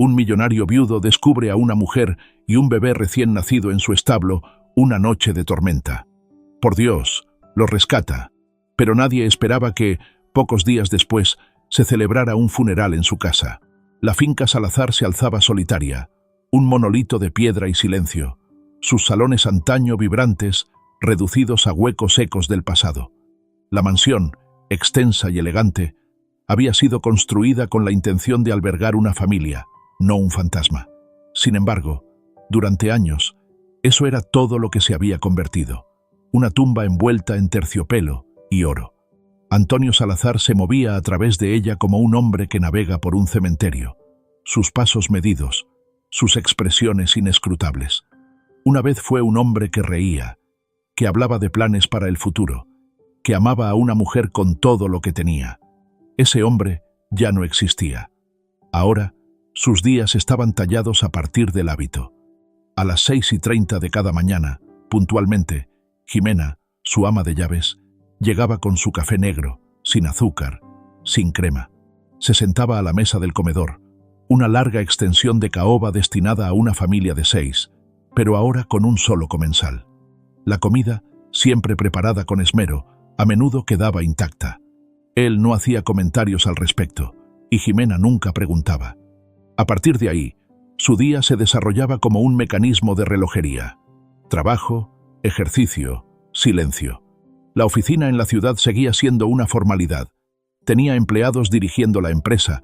Un millonario viudo descubre a una mujer y un bebé recién nacido en su establo una noche de tormenta. Por Dios, lo rescata, pero nadie esperaba que, pocos días después, se celebrara un funeral en su casa. La finca Salazar se alzaba solitaria, un monolito de piedra y silencio, sus salones antaño vibrantes, reducidos a huecos secos del pasado. La mansión, extensa y elegante, había sido construida con la intención de albergar una familia, no un fantasma. Sin embargo, durante años, eso era todo lo que se había convertido, una tumba envuelta en terciopelo y oro. Antonio Salazar se movía a través de ella como un hombre que navega por un cementerio, sus pasos medidos, sus expresiones inescrutables. Una vez fue un hombre que reía, que hablaba de planes para el futuro, que amaba a una mujer con todo lo que tenía. Ese hombre ya no existía. Ahora, sus días estaban tallados a partir del hábito. A las 6:30 de cada mañana, puntualmente, Jimena, su ama de llaves, llegaba con su café negro, sin azúcar, sin crema. Se sentaba a la mesa del comedor, una larga extensión de caoba destinada a una familia de 6, pero ahora con un solo comensal. La comida, siempre preparada con esmero, a menudo quedaba intacta. Él no hacía comentarios al respecto, y Jimena nunca preguntaba. A partir de ahí, su día se desarrollaba como un mecanismo de relojería. Trabajo, ejercicio, silencio. La oficina en la ciudad seguía siendo una formalidad. Tenía empleados dirigiendo la empresa,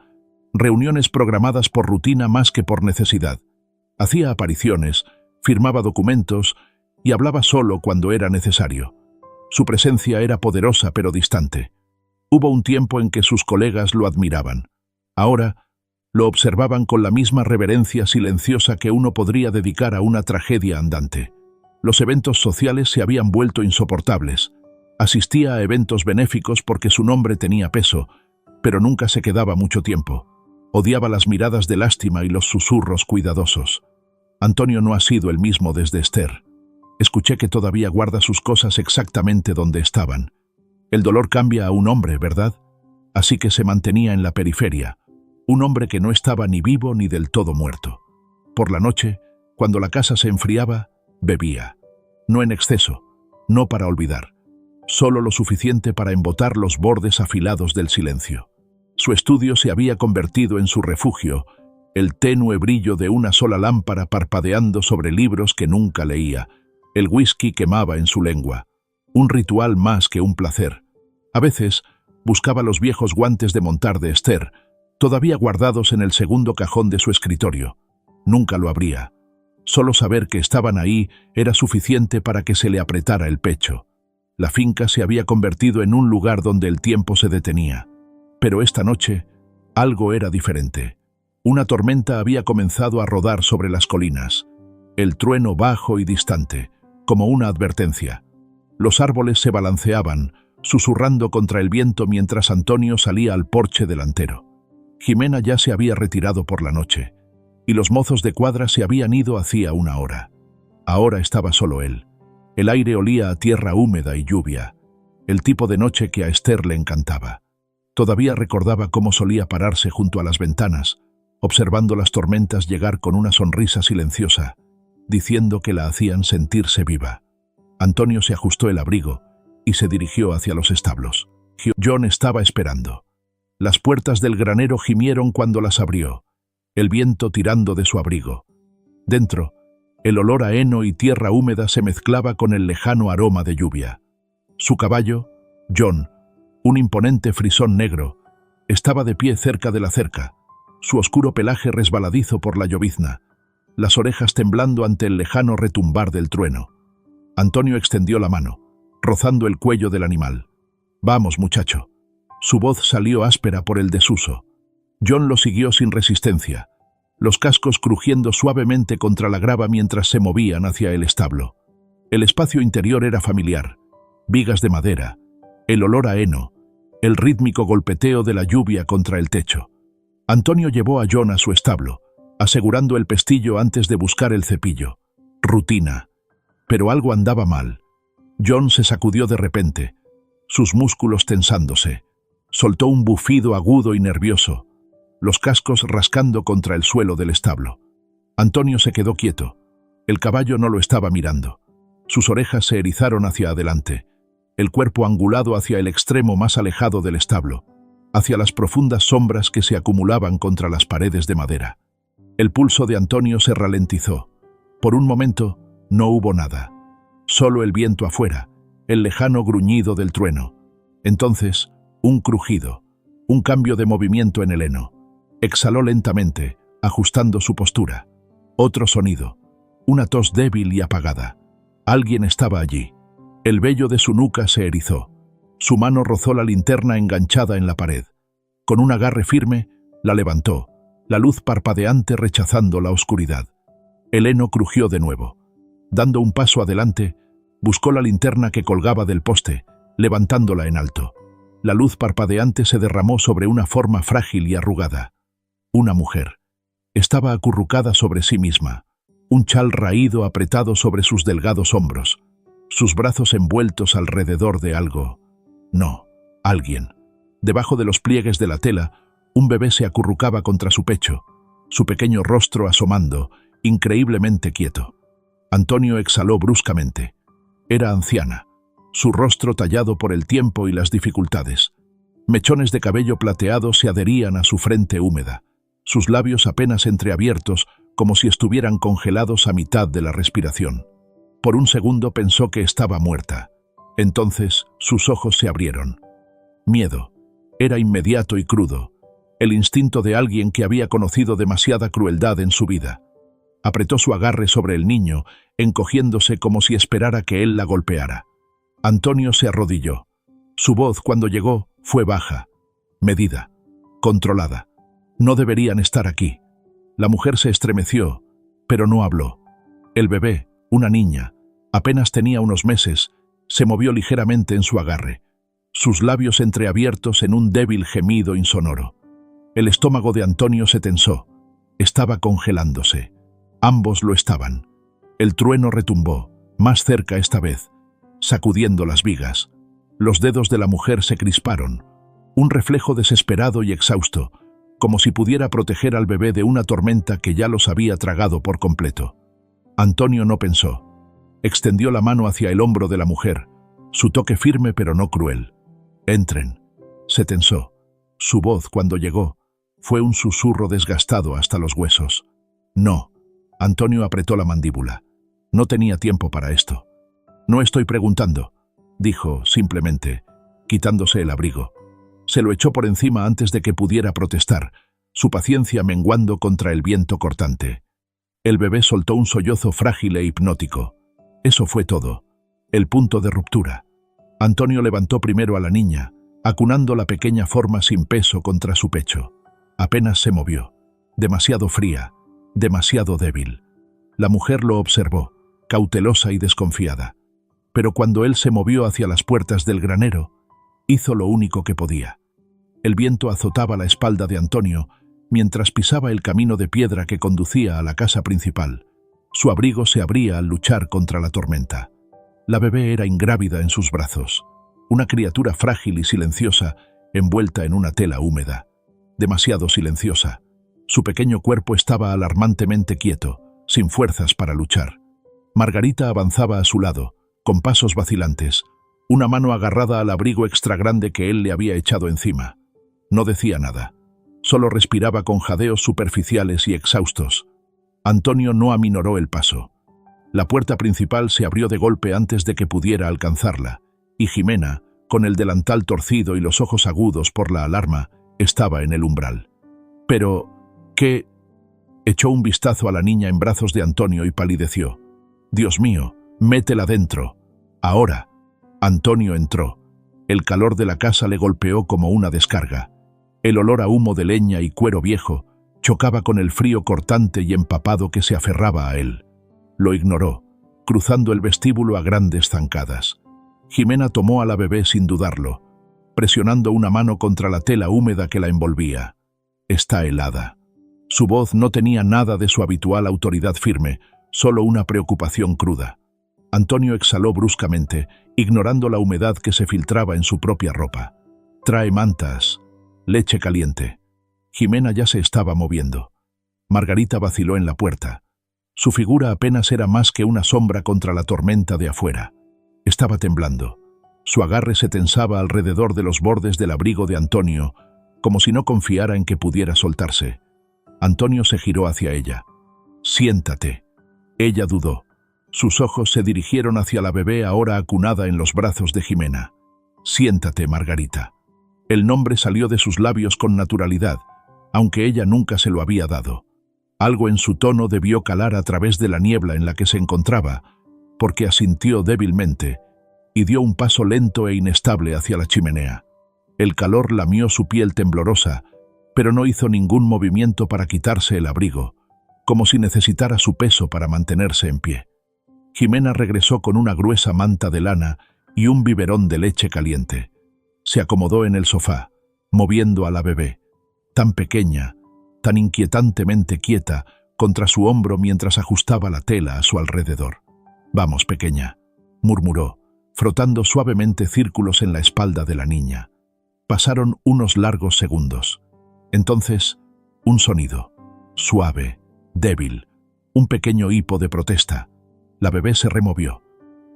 reuniones programadas por rutina más que por necesidad. Hacía apariciones, firmaba documentos y hablaba solo cuando era necesario. Su presencia era poderosa pero distante. Hubo un tiempo en que sus colegas lo admiraban. Ahora, lo observaban con la misma reverencia silenciosa que uno podría dedicar a una tragedia andante. Los eventos sociales se habían vuelto insoportables. Asistía a eventos benéficos porque su nombre tenía peso, pero nunca se quedaba mucho tiempo. Odiaba las miradas de lástima y los susurros cuidadosos. Antonio no ha sido el mismo desde Esther. Escuché que todavía guarda sus cosas exactamente donde estaban. El dolor cambia a un hombre, ¿verdad? Así que se mantenía en la periferia, un hombre que no estaba ni vivo ni del todo muerto. Por la noche, cuando la casa se enfriaba, bebía. No en exceso, no para olvidar, solo lo suficiente para embotar los bordes afilados del silencio. Su estudio se había convertido en su refugio, el tenue brillo de una sola lámpara parpadeando sobre libros que nunca leía. El whisky quemaba en su lengua, un ritual más que un placer. A veces, buscaba los viejos guantes de montar de Esther, todavía guardados en el segundo cajón de su escritorio. Nunca lo abría. Solo saber que estaban ahí era suficiente para que se le apretara el pecho. La finca se había convertido en un lugar donde el tiempo se detenía. Pero esta noche, algo era diferente. Una tormenta había comenzado a rodar sobre las colinas. El trueno bajo y distante, como una advertencia. Los árboles se balanceaban, susurrando contra el viento mientras Antonio salía al porche delantero. Jimena ya se había retirado por la noche, y los mozos de cuadra se habían ido hacía una hora. Ahora estaba solo él. El aire olía a tierra húmeda y lluvia, el tipo de noche que a Esther le encantaba. Todavía recordaba cómo solía pararse junto a las ventanas, observando las tormentas llegar con una sonrisa silenciosa, diciendo que la hacían sentirse viva. Antonio se ajustó el abrigo y se dirigió hacia los establos. John estaba esperando. Las puertas del granero gimieron cuando las abrió, el viento tirando de su abrigo. Dentro, el olor a heno y tierra húmeda se mezclaba con el lejano aroma de lluvia. Su caballo, John, un imponente frisón negro, estaba de pie cerca de la cerca, su oscuro pelaje resbaladizo por la llovizna, las orejas temblando ante el lejano retumbar del trueno. Antonio extendió la mano, rozando el cuello del animal. «Vamos, muchacho». Su voz salió áspera por el desuso. John lo siguió sin resistencia, los cascos crujiendo suavemente contra la grava mientras se movían hacia el establo. El espacio interior era familiar, vigas de madera, el olor a heno, el rítmico golpeteo de la lluvia contra el techo. Antonio llevó a John a su establo, asegurando el pestillo antes de buscar el cepillo. Rutina. Pero algo andaba mal. John se sacudió de repente, sus músculos tensándose. Soltó un bufido agudo y nervioso. los cascos rascando contra el suelo del establo. Antonio se quedó quieto. El caballo no lo estaba mirando. Sus orejas se erizaron hacia adelante, el cuerpo angulado hacia el extremo más alejado del establo, hacia las profundas sombras que se acumulaban contra las paredes de madera. El pulso de Antonio se ralentizó. Por un momento, no hubo nada. Solo el viento afuera, el lejano gruñido del trueno. Entonces, un crujido, un cambio de movimiento en el heno. Exhaló lentamente, ajustando su postura. Otro sonido, una tos débil y apagada. Alguien estaba allí. El vello de su nuca se erizó. Su mano rozó la linterna enganchada en la pared. Con un agarre firme, la levantó, la luz parpadeante rechazando la oscuridad. El heno crujió de nuevo. Dando un paso adelante, buscó la linterna que colgaba del poste, levantándola en alto. La luz parpadeante se derramó sobre una forma frágil y arrugada. Una mujer. Estaba acurrucada sobre sí misma, un chal raído apretado sobre sus delgados hombros, sus brazos envueltos alrededor de algo. No, alguien. Debajo de los pliegues de la tela, un bebé se acurrucaba contra su pecho, su pequeño rostro asomando, increíblemente quieto. Antonio exhaló bruscamente. Era anciana, su rostro tallado por el tiempo y las dificultades. Mechones de cabello plateado se adherían a su frente húmeda, sus labios apenas entreabiertos, como si estuvieran congelados a mitad de la respiración. Por un segundo pensó que estaba muerta. Entonces sus ojos se abrieron. Miedo. Era inmediato y crudo, el instinto de alguien que había conocido demasiada crueldad en su vida. Apretó su agarre sobre el niño, encogiéndose como si esperara que él la golpeara. Antonio se arrodilló. Su voz, cuando llegó, fue baja, medida, controlada. No deberían estar aquí. La mujer se estremeció, pero no habló. El bebé, una niña, apenas tenía unos meses, se movió ligeramente en su agarre, sus labios entreabiertos en un débil gemido insonoro. El estómago de Antonio se tensó. Estaba congelándose. Ambos lo estaban. El trueno retumbó, más cerca esta vez, sacudiendo las vigas. Los dedos de la mujer se crisparon. Un reflejo desesperado y exhausto, como si pudiera proteger al bebé de una tormenta que ya los había tragado por completo. Antonio no pensó. Extendió la mano hacia el hombro de la mujer, su toque firme pero no cruel. «Entren». Se tensó. Su voz, cuando llegó, fue un susurro desgastado hasta los huesos. «No». Antonio apretó la mandíbula. No tenía tiempo para esto. «No estoy preguntando», dijo simplemente, quitándose el abrigo. Se lo echó por encima antes de que pudiera protestar, su paciencia menguando contra el viento cortante. El bebé soltó un sollozo frágil e hipnótico. Eso fue todo. El punto de ruptura. Antonio levantó primero a la niña, acunando la pequeña forma sin peso contra su pecho. Apenas se movió. Demasiado fría, demasiado débil. La mujer lo observó, cautelosa y desconfiada. Pero cuando él se movió hacia las puertas del granero, hizo lo único que podía. El viento azotaba la espalda de Antonio mientras pisaba el camino de piedra que conducía a la casa principal. Su abrigo se abría al luchar contra la tormenta. La bebé era ingrávida en sus brazos, una criatura frágil y silenciosa envuelta en una tela húmeda. Demasiado silenciosa. Su pequeño cuerpo estaba alarmantemente quieto, sin fuerzas para luchar. Margarita avanzaba a su lado, con pasos vacilantes, una mano agarrada al abrigo extra grande que él le había echado encima. No decía nada. Solo respiraba con jadeos superficiales y exhaustos. Antonio no aminoró el paso. La puerta principal se abrió de golpe antes de que pudiera alcanzarla, y Jimena, con el delantal torcido y los ojos agudos por la alarma, estaba en el umbral. «Pero, ¿qué?» Echó un vistazo a la niña en brazos de Antonio y palideció. «Dios mío, métela dentro. Ahora». Antonio entró. El calor de la casa le golpeó como una descarga. El olor a humo de leña y cuero viejo chocaba con el frío cortante y empapado que se aferraba a él. Lo ignoró, cruzando el vestíbulo a grandes zancadas. Jimena tomó a la bebé sin dudarlo, presionando una mano contra la tela húmeda que la envolvía. «Está helada». Su voz no tenía nada de su habitual autoridad firme, solo una preocupación cruda. Antonio exhaló bruscamente, ignorando la humedad que se filtraba en su propia ropa. «Trae mantas, leche caliente». Jimena ya se estaba moviendo. Margarita vaciló en la puerta. Su figura apenas era más que una sombra contra la tormenta de afuera. Estaba temblando. Su agarre se tensaba alrededor de los bordes del abrigo de Antonio, como si no confiara en que pudiera soltarse. Antonio se giró hacia ella. «Siéntate». Ella dudó. Sus ojos se dirigieron hacia la bebé ahora acunada en los brazos de Jimena. «Siéntate, Margarita». El nombre salió de sus labios con naturalidad, aunque ella nunca se lo había dado. Algo en su tono debió calar a través de la niebla en la que se encontraba, porque asintió débilmente y dio un paso lento e inestable hacia la chimenea. El calor lamió su piel temblorosa, pero no hizo ningún movimiento para quitarse el abrigo, como si necesitara su peso para mantenerse en pie. Jimena regresó con una gruesa manta de lana y un biberón de leche caliente. Se acomodó en el sofá, moviendo a la bebé, tan pequeña, tan inquietantemente quieta, contra su hombro mientras ajustaba la tela a su alrededor. «Vamos, pequeña», murmuró, frotando suavemente círculos en la espalda de la niña. Pasaron unos largos segundos. Entonces, un sonido, suave, débil, un pequeño hipo de protesta. La bebé se removió.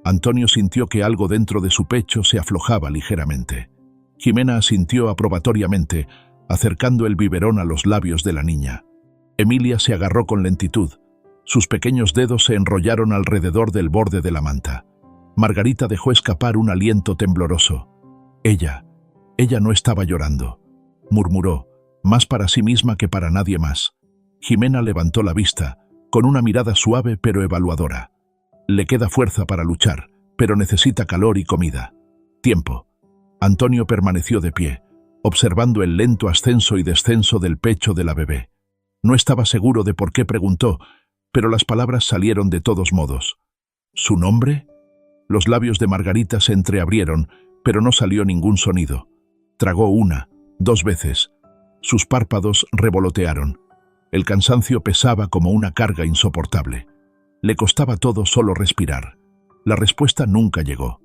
Antonio sintió que algo dentro de su pecho se aflojaba ligeramente. Jimena asintió aprobatoriamente, acercando el biberón a los labios de la niña. Emilia se agarró con lentitud. Sus pequeños dedos se enrollaron alrededor del borde de la manta. Margarita dejó escapar un aliento tembloroso. Ella no estaba llorando, murmuró, más para sí misma que para nadie más. Jimena levantó la vista, con una mirada suave pero evaluadora. Le queda fuerza para luchar, pero necesita calor y comida. Tiempo. Antonio permaneció de pie, observando el lento ascenso y descenso del pecho de la bebé. No estaba seguro de por qué preguntó, pero las palabras salieron de todos modos. ¿Su nombre? Los labios de Margarita se entreabrieron, pero no salió ningún sonido. Tragó una, 2 veces. Sus párpados revolotearon. El cansancio pesaba como una carga insoportable. Le costaba todo solo respirar. La respuesta nunca llegó.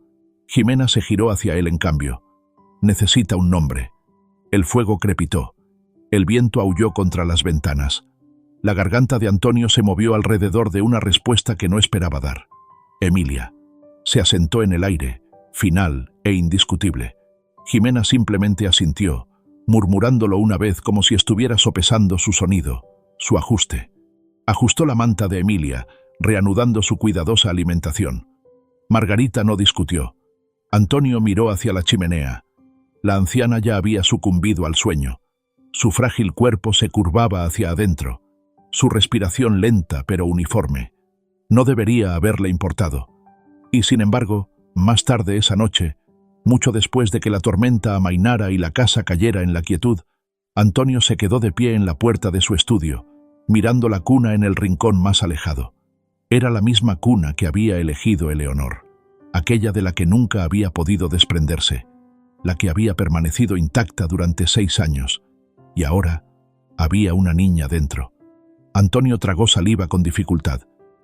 Jimena se giró hacia él en cambio. Necesita un nombre. El fuego crepitó. El viento aulló contra las ventanas. La garganta de Antonio se movió alrededor de una respuesta que no esperaba dar. Emilia. Se asentó en el aire, final e indiscutible. Jimena simplemente asintió, murmurándolo una vez como si estuviera sopesando su sonido, su ajuste. Ajustó la manta de Emilia, reanudando su cuidadosa alimentación. Margarita no discutió. Antonio miró hacia la chimenea. La anciana ya había sucumbido al sueño. Su frágil cuerpo se curvaba hacia adentro, su respiración lenta pero uniforme. No debería haberle importado. Y sin embargo, más tarde esa noche, mucho después de que la tormenta amainara y la casa cayera en la quietud, Antonio se quedó de pie en la puerta de su estudio, mirando la cuna en el rincón más alejado. Era la misma cuna que había elegido Eleonor, aquella de la que nunca había podido desprenderse, la que había permanecido intacta durante 6 años, y ahora había una niña dentro. Antonio tragó saliva con dificultad.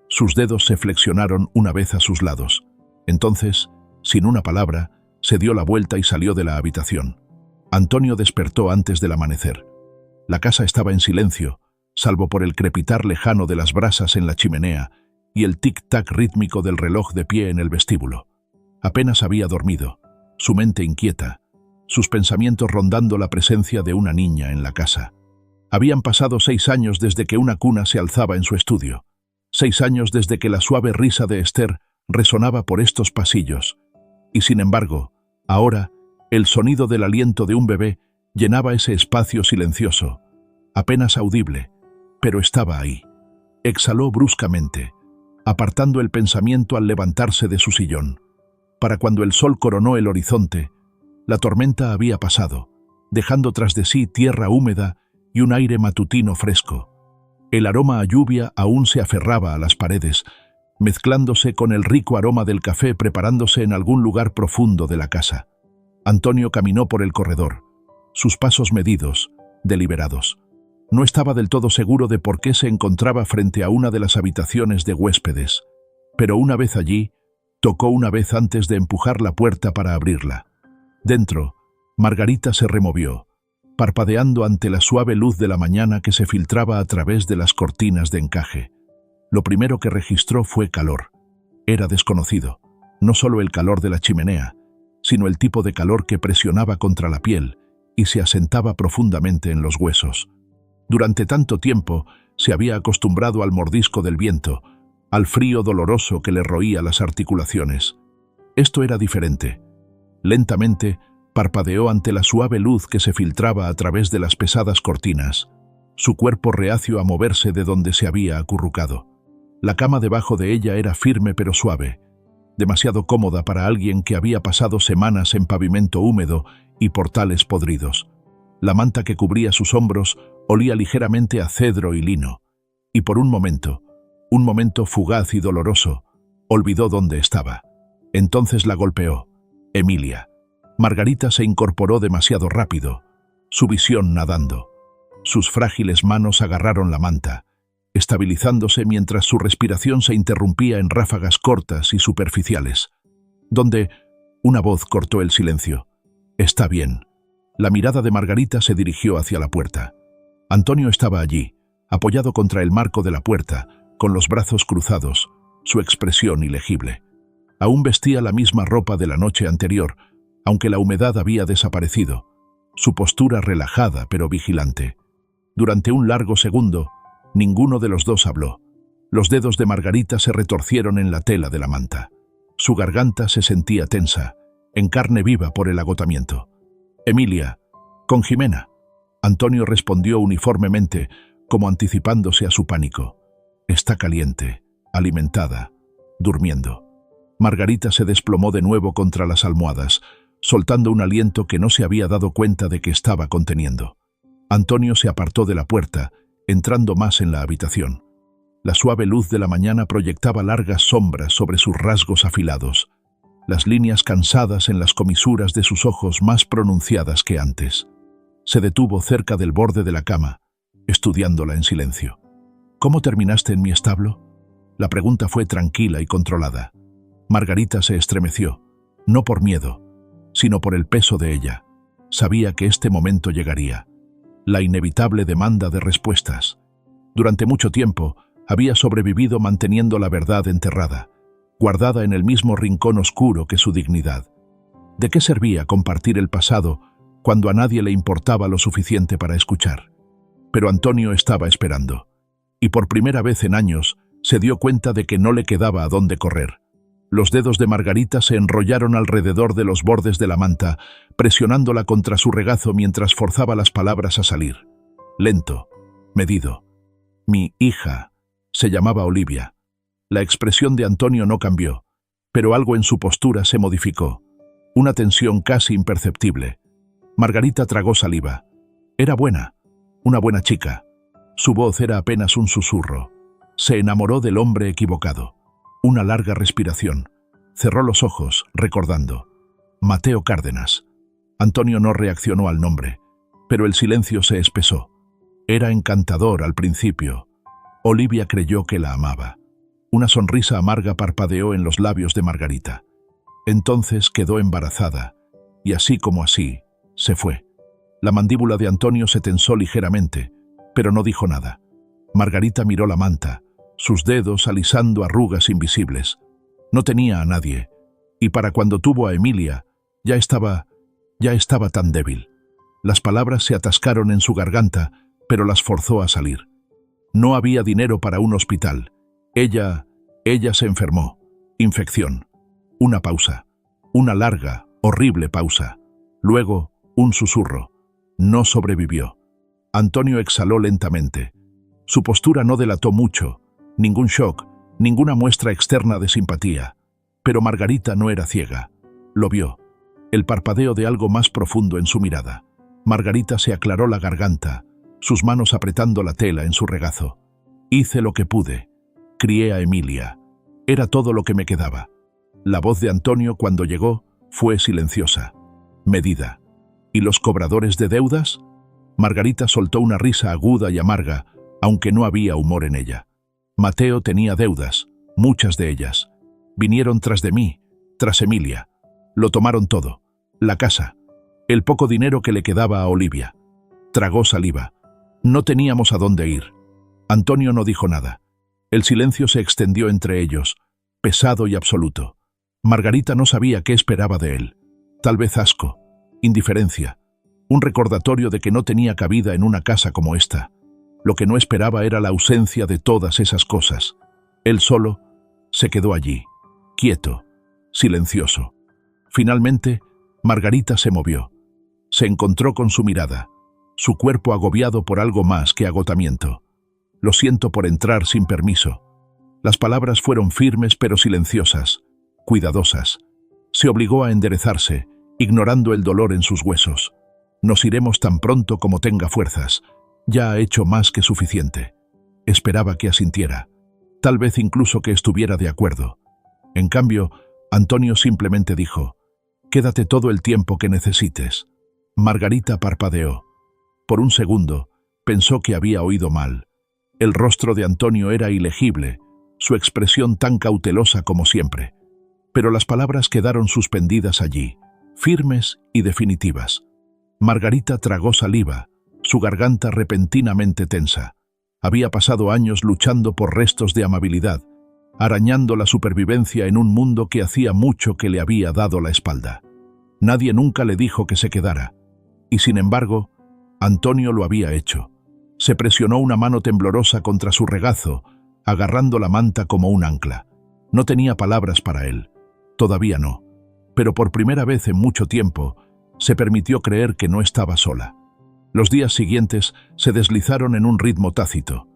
Sus dedos se flexionaron una vez a sus lados. Entonces, sin una palabra, se dio la vuelta y salió de la habitación. Antonio despertó antes del amanecer. La casa estaba en silencio, salvo por el crepitar lejano de las brasas en la chimenea y el tic-tac rítmico del reloj de pie en el vestíbulo. Apenas había dormido, su mente inquieta, sus pensamientos rondando la presencia de una niña en la casa. Habían pasado 6 años desde que una cuna se alzaba en su estudio. 6 años desde que la suave risa de Esther resonaba por estos pasillos. Y sin embargo, ahora, el sonido del aliento de un bebé llenaba ese espacio silencioso, apenas audible, pero estaba ahí. Exhaló bruscamente, apartando el pensamiento al levantarse de su sillón. Para cuando el sol coronó el horizonte, la tormenta había pasado, dejando tras de sí tierra húmeda y un aire matutino fresco. El aroma a lluvia aún se aferraba a las paredes, mezclándose con el rico aroma del café preparándose en algún lugar profundo de la casa. Antonio caminó por el corredor, sus pasos medidos, deliberados. No estaba del todo seguro de por qué se encontraba frente a una de las habitaciones de huéspedes, pero una vez allí, tocó una vez antes de empujar la puerta para abrirla. Dentro, Margarita se removió, parpadeando ante la suave luz de la mañana que se filtraba a través de las cortinas de encaje. Lo primero que registró fue calor. Era desconocido, no solo el calor de la chimenea, sino el tipo de calor que presionaba contra la piel y se asentaba profundamente en los huesos. Durante tanto tiempo se había acostumbrado al mordisco del viento, al frío doloroso que le roía las articulaciones. Esto era diferente. Lentamente parpadeó ante la suave luz que se filtraba a través de las pesadas cortinas, su cuerpo reacio a moverse de donde se había acurrucado. La cama debajo de ella era firme pero suave, demasiado cómoda para alguien que había pasado semanas en pavimento húmedo y portales podridos. La manta que cubría sus hombros olía ligeramente a cedro y lino, y por un momento fugaz y doloroso, olvidó dónde estaba. Entonces la golpeó. Emilia. Margarita se incorporó demasiado rápido, su visión nadando. Sus frágiles manos agarraron la manta, estabilizándose mientras su respiración se interrumpía en ráfagas cortas y superficiales, donde una voz cortó el silencio. «Está bien». La mirada de Margarita se dirigió hacia la puerta. Antonio estaba allí, apoyado contra el marco de la puerta, con los brazos cruzados, su expresión ilegible. Aún vestía la misma ropa de la noche anterior, aunque la humedad había desaparecido, su postura relajada pero vigilante. Durante un largo segundo, ninguno de los dos habló. Los dedos de Margarita se retorcieron en la tela de la manta. Su garganta se sentía tensa, en carne viva por el agotamiento. «Emilia, con Jimena». Antonio respondió uniformemente, como anticipándose a su pánico. «Está caliente, alimentada, durmiendo». Margarita se desplomó de nuevo contra las almohadas, soltando un aliento que no se había dado cuenta de que estaba conteniendo. Antonio se apartó de la puerta, entrando más en la habitación. La suave luz de la mañana proyectaba largas sombras sobre sus rasgos afilados, las líneas cansadas en las comisuras de sus ojos más pronunciadas que antes. Se detuvo cerca del borde de la cama, estudiándola en silencio. «¿Cómo terminaste en mi establo?» La pregunta fue tranquila y controlada. Margarita se estremeció, no por miedo, sino por el peso de ella. Sabía que este momento llegaría. La inevitable demanda de respuestas. Durante mucho tiempo había sobrevivido manteniendo la verdad enterrada, guardada en el mismo rincón oscuro que su dignidad. ¿De qué servía compartir el pasado cuando a nadie le importaba lo suficiente para escuchar? Pero Antonio estaba esperando, y por primera vez en años se dio cuenta de que no le quedaba a dónde correr. Los dedos de Margarita se enrollaron alrededor de los bordes de la manta, presionándola contra su regazo mientras forzaba las palabras a salir. Lento, medido. «Mi hija», se llamaba Olivia. La expresión de Antonio no cambió, pero algo en su postura se modificó. Una tensión casi imperceptible. Margarita tragó saliva. Era buena, una buena chica. Su voz era apenas un susurro. Se enamoró del hombre equivocado. Una larga respiración. Cerró los ojos, recordando. Mateo Cárdenas. Antonio no reaccionó al nombre, pero el silencio se espesó. Era encantador al principio. Olivia creyó que la amaba. Una sonrisa amarga parpadeó en los labios de Margarita. Entonces quedó embarazada, y así como así, se fue. La mandíbula de Antonio se tensó ligeramente, pero no dijo nada. Margarita miró la manta, sus dedos alisando arrugas invisibles. No tenía a nadie, y para cuando tuvo a Emilia, ya estaba tan débil. Las palabras se atascaron en su garganta, pero las forzó a salir. No había dinero para un hospital. Ella se enfermó. Infección. Una pausa. Una larga, horrible pausa. Luego, un susurro. No sobrevivió. Antonio exhaló lentamente. Su postura no delató mucho, ningún shock, ninguna muestra externa de simpatía. Pero Margarita no era ciega. Lo vio. El parpadeo de algo más profundo en su mirada. Margarita se aclaró la garganta, sus manos apretando la tela en su regazo. Hice lo que pude. Crié a Emilia. Era todo lo que me quedaba. La voz de Antonio cuando llegó fue silenciosa, medida. ¿Y los cobradores de deudas? Margarita soltó una risa aguda y amarga, aunque no había humor en ella. Mateo tenía deudas, muchas de ellas. Vinieron tras de mí, tras Emilia. Lo tomaron todo. La casa. El poco dinero que le quedaba a Olivia. Tragó saliva. No teníamos a dónde ir. Antonio no dijo nada. El silencio se extendió entre ellos, pesado y absoluto. Margarita no sabía qué esperaba de él. Tal vez asco, indiferencia, un recordatorio de que no tenía cabida en una casa como esta. Lo que no esperaba era la ausencia de todas esas cosas. Él solo se quedó allí, quieto, silencioso. Finalmente, Margarita se movió. Se encontró con su mirada, su cuerpo agobiado por algo más que agotamiento. Lo siento por entrar sin permiso. Las palabras fueron firmes pero silenciosas, cuidadosas. Se obligó a enderezarse, ignorando el dolor en sus huesos. Nos iremos tan pronto como tenga fuerzas. Ya ha hecho más que suficiente. Esperaba que asintiera. Tal vez incluso que estuviera de acuerdo. En cambio, Antonio simplemente dijo: «Quédate todo el tiempo que necesites». Margarita parpadeó. Por un segundo, pensó que había oído mal. El rostro de Antonio era ilegible, su expresión tan cautelosa como siempre. Pero las palabras quedaron suspendidas allí, firmes y definitivas. Margarita tragó saliva, su garganta repentinamente tensa. Había pasado años luchando por restos de amabilidad, arañando la supervivencia en un mundo que hacía mucho que le había dado la espalda. Nadie nunca le dijo que se quedara. Y sin embargo, Antonio lo había hecho. Se presionó una mano temblorosa contra su regazo, agarrando la manta como un ancla. No tenía palabras para él. Todavía no. Pero por primera vez en mucho tiempo, se permitió creer que no estaba sola. Los días siguientes se deslizaron en un ritmo tácito.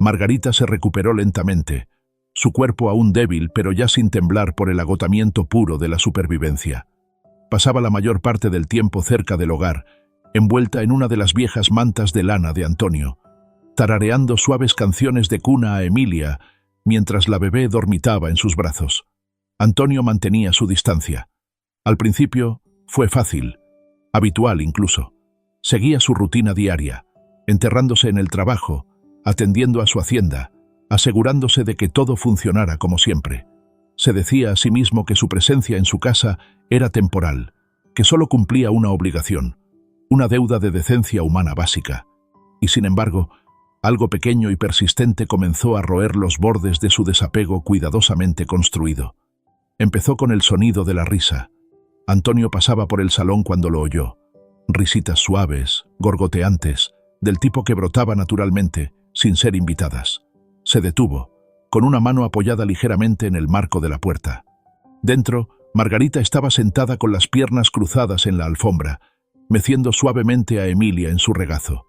Margarita se recuperó lentamente, su cuerpo aún débil pero ya sin temblar por el agotamiento puro de la supervivencia. Pasaba la mayor parte del tiempo cerca del hogar, envuelta en una de las viejas mantas de lana de Antonio, tarareando suaves canciones de cuna a Emilia, mientras la bebé dormitaba en sus brazos. Antonio mantenía su distancia. Al principio fue fácil, habitual incluso. Seguía su rutina diaria, enterrándose en el trabajo, atendiendo a su hacienda, asegurándose de que todo funcionara como siempre. Se decía a sí mismo que su presencia en su casa era temporal, que solo cumplía una obligación, una deuda de decencia humana básica. Y sin embargo, algo pequeño y persistente comenzó a roer los bordes de su desapego cuidadosamente construido. Empezó con el sonido de la risa. Antonio pasaba por el salón cuando lo oyó. Risitas suaves, gorgoteantes, del tipo que brotaba naturalmente, sin ser invitadas. Se detuvo, con una mano apoyada ligeramente en el marco de la puerta. Dentro, Margarita estaba sentada con las piernas cruzadas en la alfombra, meciendo suavemente a Emilia en su regazo.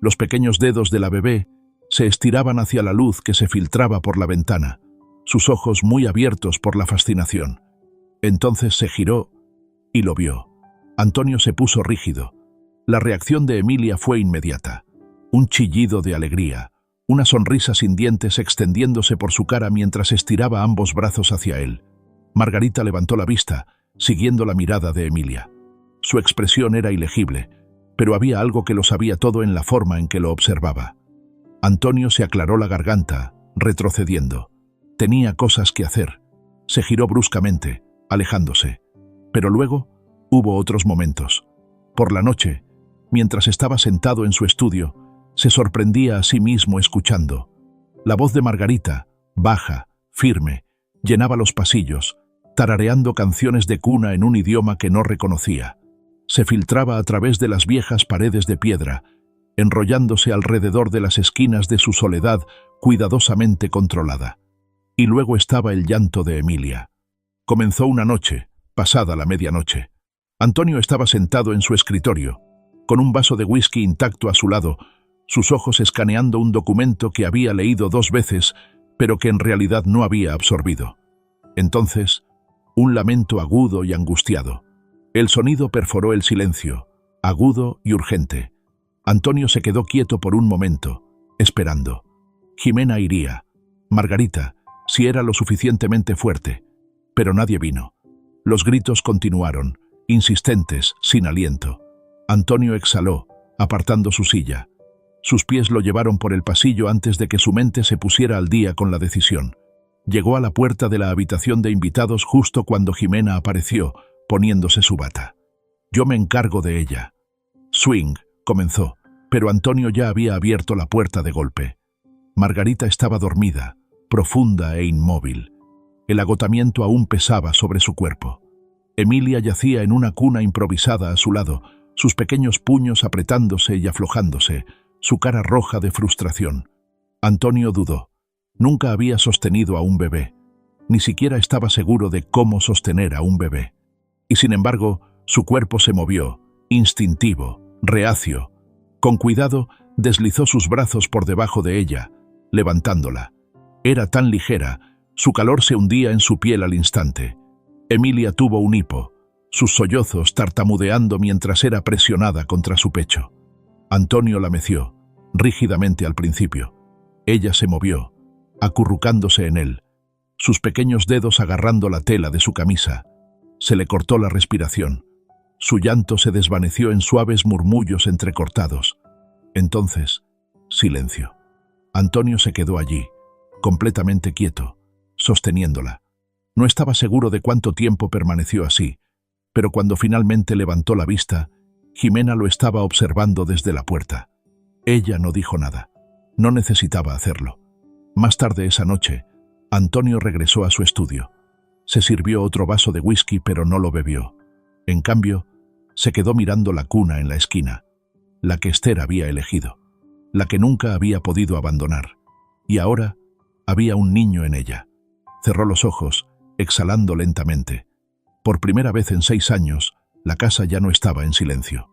Los pequeños dedos de la bebé se estiraban hacia la luz que se filtraba por la ventana, sus ojos muy abiertos por la fascinación. Entonces se giró y lo vio. Antonio se puso rígido. La reacción de Emilia fue inmediata. Un chillido de alegría, una sonrisa sin dientes extendiéndose por su cara mientras estiraba ambos brazos hacia él. Margarita levantó la vista, siguiendo la mirada de Emilia. Su expresión era ilegible, pero había algo que lo sabía todo en la forma en que lo observaba. Antonio se aclaró la garganta, retrocediendo. Tenía cosas que hacer. Se giró bruscamente, alejándose. Pero luego hubo otros momentos. Por la noche, mientras estaba sentado en su estudio, se sorprendía a sí mismo escuchando. La voz de Margarita, baja, firme, llenaba los pasillos, tarareando canciones de cuna en un idioma que no reconocía. Se filtraba a través de las viejas paredes de piedra, enrollándose alrededor de las esquinas de su soledad cuidadosamente controlada. Y luego estaba el llanto de Emilia. Comenzó una noche, pasada la medianoche. Antonio estaba sentado en su escritorio, con un vaso de whisky intacto a su lado, sus ojos escaneando un documento que había leído 2 veces, pero que en realidad no había absorbido. Entonces, un lamento agudo y angustiado. El sonido perforó el silencio, agudo y urgente. Antonio se quedó quieto por un momento, esperando. Jimena iría. Margarita, si era lo suficientemente fuerte. Pero nadie vino. Los gritos continuaron, insistentes, sin aliento. Antonio exhaló, apartando su silla. Sus pies lo llevaron por el pasillo antes de que su mente se pusiera al día con la decisión. Llegó a la puerta de la habitación de invitados justo cuando Jimena apareció, poniéndose su bata. «Yo me encargo de ella». «Swing», comenzó, Pero Antonio ya había abierto la puerta de golpe. Margarita estaba dormida, profunda e inmóvil. El agotamiento aún pesaba sobre su cuerpo. Emilia yacía en una cuna improvisada a su lado, sus pequeños puños apretándose y aflojándose, su cara roja de frustración. Antonio dudó. Nunca había sostenido a un bebé. Ni siquiera estaba seguro de cómo sostener a un bebé. Y sin embargo, su cuerpo se movió, instintivo, reacio. Con cuidado, deslizó sus brazos por debajo de ella, levantándola. Era tan ligera, su calor se hundía en su piel al instante. Emilia tuvo un hipo, sus sollozos tartamudeando mientras era presionada contra su pecho. Antonio la meció, rígidamente al principio. Ella se movió, acurrucándose en él, sus pequeños dedos agarrando la tela de su camisa. Se le cortó la respiración. Su llanto se desvaneció en suaves murmullos entrecortados. Entonces, silencio. Antonio se quedó allí, completamente quieto, sosteniéndola. No estaba seguro de cuánto tiempo permaneció así, pero cuando finalmente levantó la vista, Jimena lo estaba observando desde la puerta. Ella no dijo nada. No necesitaba hacerlo. Más tarde esa noche, Antonio regresó a su estudio. Se sirvió otro vaso de whisky, pero no lo bebió. En cambio, se quedó mirando la cuna en la esquina, la que Esther había elegido, la que nunca había podido abandonar. Y ahora había un niño en ella. Cerró los ojos, exhalando lentamente. Por primera vez en 6 años, la casa ya no estaba en silencio.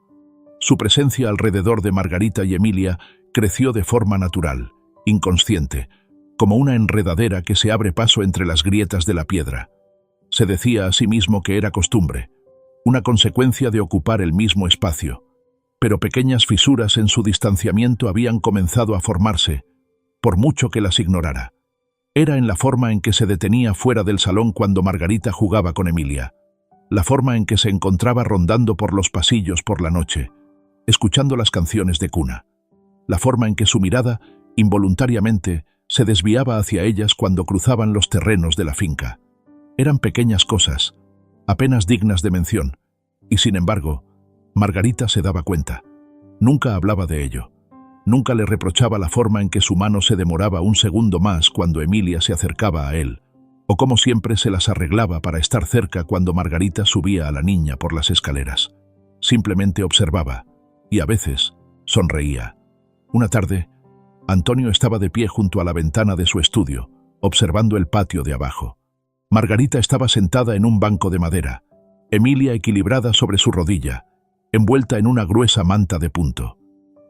Su presencia alrededor de Margarita y Emilia creció de forma natural, inconsciente, como una enredadera que se abre paso entre las grietas de la piedra. Se decía a sí mismo que era costumbre, una consecuencia de ocupar el mismo espacio, pero pequeñas fisuras en su distanciamiento habían comenzado a formarse, por mucho que las ignorara. Era en la forma en que se detenía fuera del salón cuando Margarita jugaba con Emilia, la forma en que se encontraba rondando por los pasillos por la noche, escuchando las canciones de cuna, la forma en que su mirada, involuntariamente, se desviaba hacia ellas cuando cruzaban los terrenos de la finca. Eran pequeñas cosas, apenas dignas de mención, y sin embargo, Margarita se daba cuenta. Nunca hablaba de ello. Nunca le reprochaba la forma en que su mano se demoraba un segundo más cuando Emilia se acercaba a él, o cómo siempre se las arreglaba para estar cerca cuando Margarita subía a la niña por las escaleras. Simplemente observaba, y a veces sonreía. Una tarde, Antonio estaba de pie junto a la ventana de su estudio, observando el patio de abajo. Margarita estaba sentada en un banco de madera, Emilia equilibrada sobre su rodilla, envuelta en una gruesa manta de punto.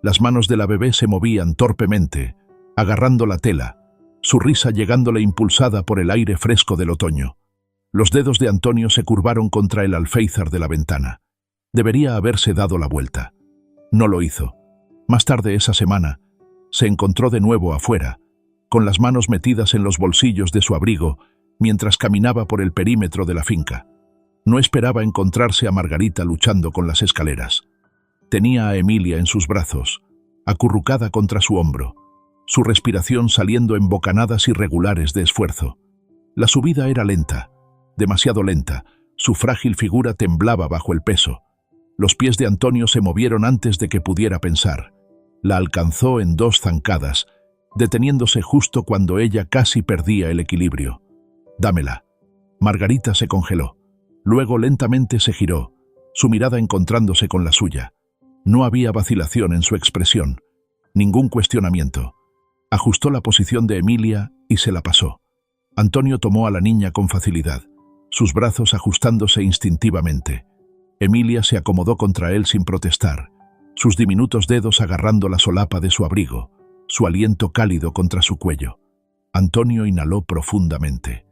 Las manos de la bebé se movían torpemente, agarrando la tela, su risa llegándole impulsada por el aire fresco del otoño. Los dedos de Antonio se curvaron contra el alféizar de la ventana. Debería haberse dado la vuelta. No lo hizo. Más tarde esa semana, se encontró de nuevo afuera, con las manos metidas en los bolsillos de su abrigo, mientras caminaba por el perímetro de la finca. No esperaba encontrarse a Margarita luchando con las escaleras. Tenía a Emilia en sus brazos, acurrucada contra su hombro, su respiración saliendo en bocanadas irregulares de esfuerzo. La subida era lenta, demasiado lenta, su frágil figura temblaba bajo el peso. Los pies de Antonio se movieron antes de que pudiera pensar. La alcanzó en 2 zancadas, deteniéndose justo cuando ella casi perdía el equilibrio. «Dámela». Margarita se congeló. Luego lentamente se giró, su mirada encontrándose con la suya. No había vacilación en su expresión, ningún cuestionamiento. Ajustó la posición de Emilia y se la pasó. Antonio tomó a la niña con facilidad, sus brazos ajustándose instintivamente. Emilia se acomodó contra él sin protestar, sus diminutos dedos agarrando la solapa de su abrigo, su aliento cálido contra su cuello. Antonio inhaló profundamente.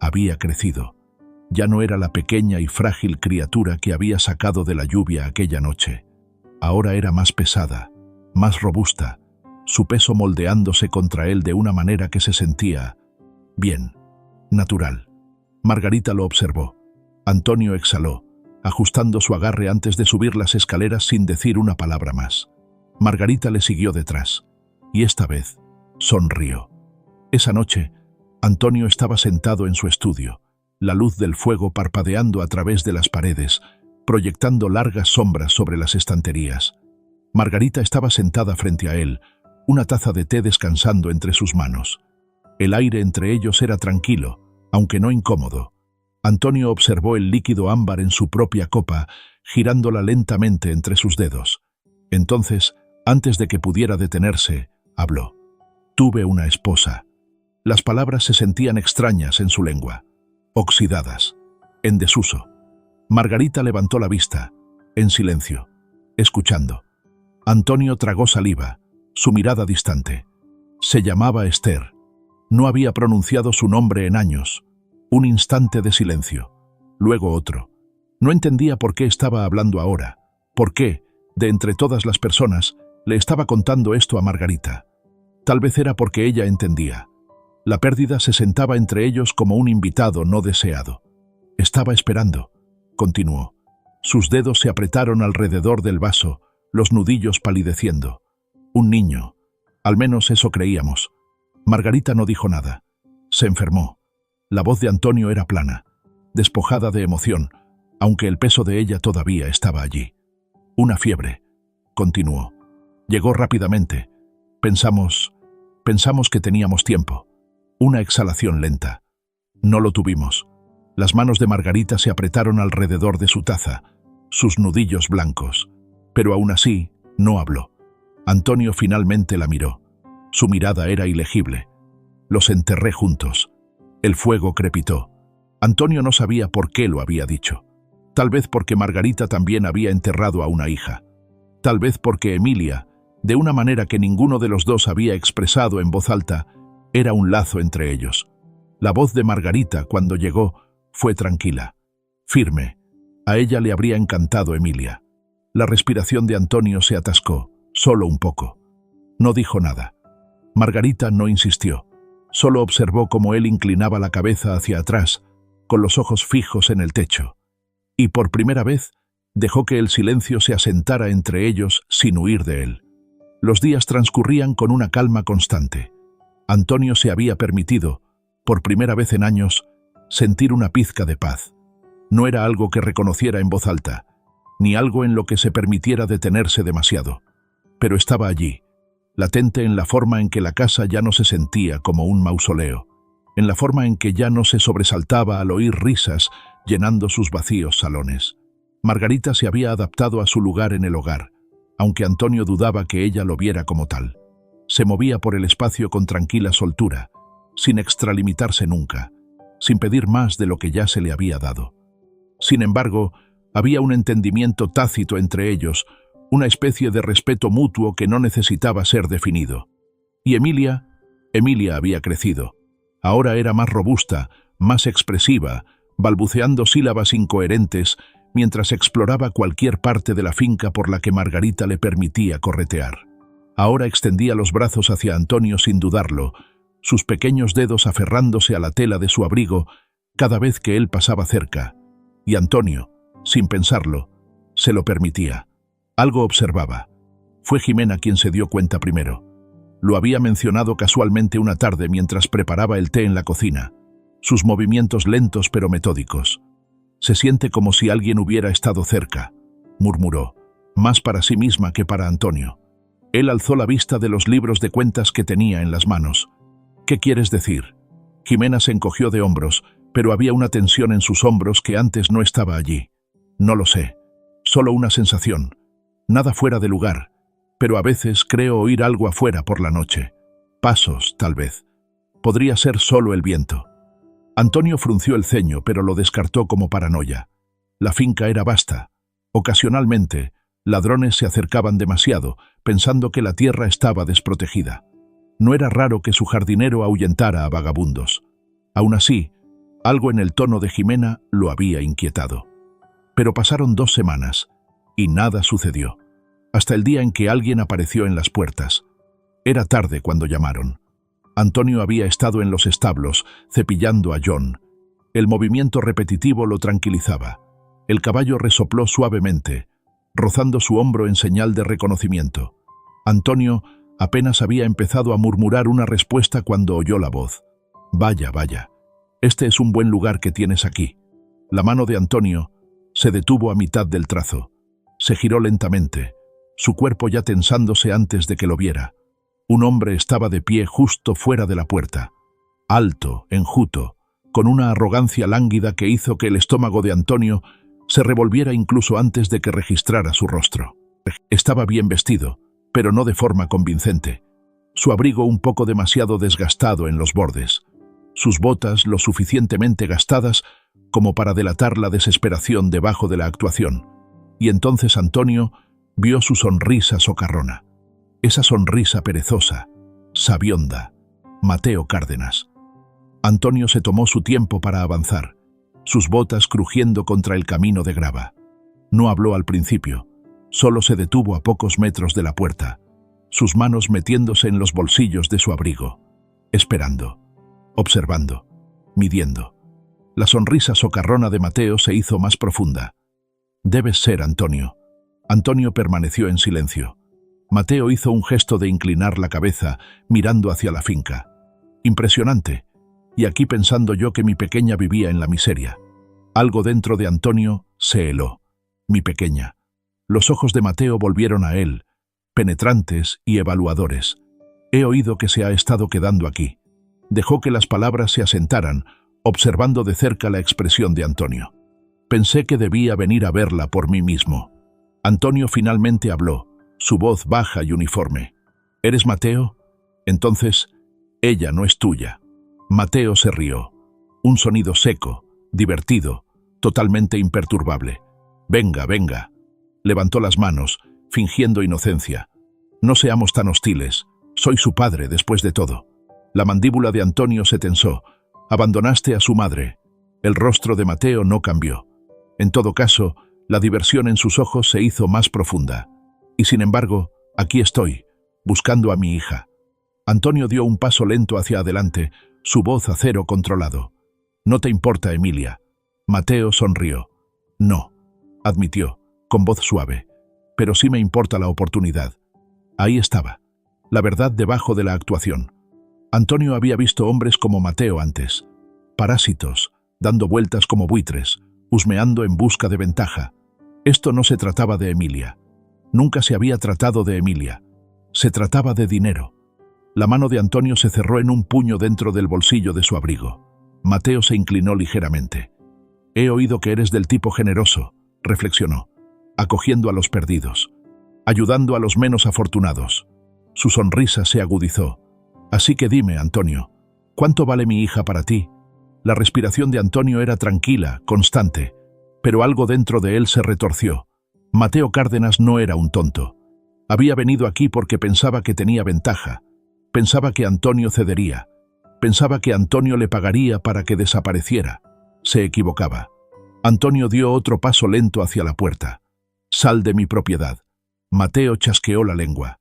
Había crecido. Ya no era la pequeña y frágil criatura que había sacado de la lluvia aquella noche. Ahora era más pesada, más robusta, su peso moldeándose contra él de una manera que se sentía bien, natural. Margarita lo observó. Antonio exhaló, ajustando su agarre antes de subir las escaleras sin decir una palabra más. Margarita le siguió detrás, y esta vez sonrió. Esa noche, Antonio estaba sentado en su estudio, la luz del fuego parpadeando a través de las paredes, proyectando largas sombras sobre las estanterías. Margarita estaba sentada frente a él, una taza de té descansando entre sus manos. El aire entre ellos era tranquilo, aunque no incómodo. Antonio observó el líquido ámbar en su propia copa, girándola lentamente entre sus dedos. Entonces, antes de que pudiera detenerse, habló. «Tuve una esposa». Las palabras se sentían extrañas en su lengua, oxidadas, en desuso. Margarita levantó la vista, en silencio, escuchando. Antonio tragó saliva, su mirada distante. Se llamaba Esther. No había pronunciado su nombre en años. Un instante de silencio, luego otro. No entendía por qué estaba hablando ahora, por qué, de entre todas las personas, le estaba contando esto a Margarita. Tal vez era porque ella entendía. La pérdida se sentaba entre ellos como un invitado no deseado. Estaba esperando, continuó. Sus dedos se apretaron alrededor del vaso, los nudillos palideciendo. Un niño. Al menos eso creíamos. Margarita no dijo nada. Se enfermó. La voz de Antonio era plana, despojada de emoción, aunque el peso de ella todavía estaba allí. Una fiebre, continuó. Llegó rápidamente. Pensamos que teníamos tiempo. Una exhalación lenta. No lo tuvimos. Las manos de Margarita se apretaron alrededor de su taza, sus nudillos blancos. Pero aún así, no habló. Antonio finalmente la miró. Su mirada era ilegible. Los enterré juntos. El fuego crepitó. Antonio no sabía por qué lo había dicho. Tal vez porque Margarita también había enterrado a una hija. Tal vez porque Emilia, de una manera que ninguno de los dos había expresado en voz alta, era un lazo entre ellos. La voz de Margarita, cuando llegó, fue tranquila, firme. A ella le habría encantado Emilia. La respiración de Antonio se atascó, solo un poco. No dijo nada. Margarita no insistió. Solo observó cómo él inclinaba la cabeza hacia atrás, con los ojos fijos en el techo. Y por primera vez, dejó que el silencio se asentara entre ellos sin huir de él. Los días transcurrían con una calma constante. Antonio se había permitido, por primera vez en años, sentir una pizca de paz. No era algo que reconociera en voz alta, ni algo en lo que se permitiera detenerse demasiado. Pero estaba allí, latente en la forma en que la casa ya no se sentía como un mausoleo, en la forma en que ya no se sobresaltaba al oír risas llenando sus vacíos salones. Margarita se había adaptado a su lugar en el hogar, aunque Antonio dudaba que ella lo viera como tal. Se movía por el espacio con tranquila soltura, sin extralimitarse nunca, sin pedir más de lo que ya se le había dado. Sin embargo, había un entendimiento tácito entre ellos, una especie de respeto mutuo que no necesitaba ser definido. Y Emilia había crecido. Ahora era más robusta, más expresiva, balbuceando sílabas incoherentes mientras exploraba cualquier parte de la finca por la que Margarita le permitía corretear. Ahora extendía los brazos hacia Antonio sin dudarlo, sus pequeños dedos aferrándose a la tela de su abrigo cada vez que él pasaba cerca. Y Antonio, sin pensarlo, se lo permitía. Algo observaba. Fue Jimena quien se dio cuenta primero. Lo había mencionado casualmente una tarde mientras preparaba el té en la cocina. Sus movimientos lentos pero metódicos. «Se siente como si alguien hubiera estado cerca», murmuró, más para sí misma que para Antonio. Él alzó la vista de los libros de cuentas que tenía en las manos. «¿Qué quieres decir?» Jimena se encogió de hombros, pero había una tensión en sus hombros que antes no estaba allí. «No lo sé. Solo una sensación. Nada fuera de lugar. Pero a veces creo oír algo afuera por la noche. Pasos, tal vez. Podría ser solo el viento». Antonio frunció el ceño, pero lo descartó como paranoia. La finca era vasta. Ocasionalmente, ladrones se acercaban demasiado, pensando que la tierra estaba desprotegida. No era raro que su jardinero ahuyentara a vagabundos. Aún así, algo en el tono de Jimena lo había inquietado. Pero pasaron 2 semanas, y nada sucedió, hasta el día en que alguien apareció en las puertas. Era tarde cuando llamaron. Antonio había estado en los establos, cepillando a John. El movimiento repetitivo lo tranquilizaba. El caballo resopló suavemente, rozando su hombro en señal de reconocimiento. Antonio apenas había empezado a murmurar una respuesta cuando oyó la voz. «Vaya, vaya. Este es un buen lugar que tienes aquí». La mano de Antonio se detuvo a mitad del trazo. Se giró lentamente. su cuerpo ya tensándose antes de que lo viera. Un hombre estaba de pie justo fuera de la puerta, alto, enjuto, con una arrogancia lánguida que hizo que el estómago de Antonio se revolviera incluso antes de que registrara su rostro. Estaba bien vestido, pero no de forma convincente. Su abrigo un poco demasiado desgastado en los bordes, sus botas lo suficientemente gastadas como para delatar la desesperación debajo de la actuación. Y entonces Antonio vio su sonrisa socarrona, esa sonrisa perezosa, sabionda, Mateo Cárdenas. Antonio se tomó su tiempo para avanzar, sus botas crujiendo contra el camino de grava. No habló al principio, solo se detuvo a pocos metros de la puerta, sus manos metiéndose en los bolsillos de su abrigo, esperando, observando, midiendo. La sonrisa socarrona de Mateo se hizo más profunda. «Debes ser Antonio». Antonio permaneció en silencio. Mateo hizo un gesto de inclinar la cabeza, mirando hacia la finca. Impresionante. Y aquí pensando yo que mi pequeña vivía en la miseria. Algo dentro de Antonio se heló. Mi pequeña. Los ojos de Mateo volvieron a él, penetrantes y evaluadores. He oído que se ha estado quedando aquí. Dejó que las palabras se asentaran, observando de cerca la expresión de Antonio. Pensé que debía venir a verla por mí mismo. Antonio finalmente habló, su voz baja y uniforme. ¿Eres Mateo? Entonces, ella no es tuya. Mateo se rió. Un sonido seco, divertido, totalmente imperturbable. Venga, venga. Levantó las manos, fingiendo inocencia. No seamos tan hostiles. Soy su padre, después de todo. La mandíbula de Antonio se tensó. Abandonaste a su madre. El rostro de Mateo no cambió. En todo caso, la diversión en sus ojos se hizo más profunda. Y sin embargo, aquí estoy, buscando a mi hija. Antonio dio un paso lento hacia adelante, su voz acero controlado. «¿No te importa, Emilia?» Mateo sonrió. «No», admitió, con voz suave. «Pero sí me importa la oportunidad». Ahí estaba, la verdad debajo de la actuación. Antonio había visto hombres como Mateo antes, parásitos, dando vueltas como buitres, husmeando en busca de ventaja. Esto no se trataba de Emilia. Nunca se había tratado de Emilia. Se trataba de dinero. La mano de Antonio se cerró en un puño dentro del bolsillo de su abrigo. Mateo se inclinó ligeramente. «He oído que eres del tipo generoso», reflexionó, acogiendo a los perdidos, ayudando a los menos afortunados. Su sonrisa se agudizó. «Así que dime, Antonio, ¿cuánto vale mi hija para ti?» La respiración de Antonio era tranquila, constante, pero algo dentro de él se retorció. Mateo Cárdenas no era un tonto. Había venido aquí porque pensaba que tenía ventaja. Pensaba que Antonio cedería. Pensaba que Antonio le pagaría para que desapareciera. Se equivocaba. Antonio dio otro paso lento hacia la puerta. «Sal de mi propiedad». Mateo chasqueó la lengua.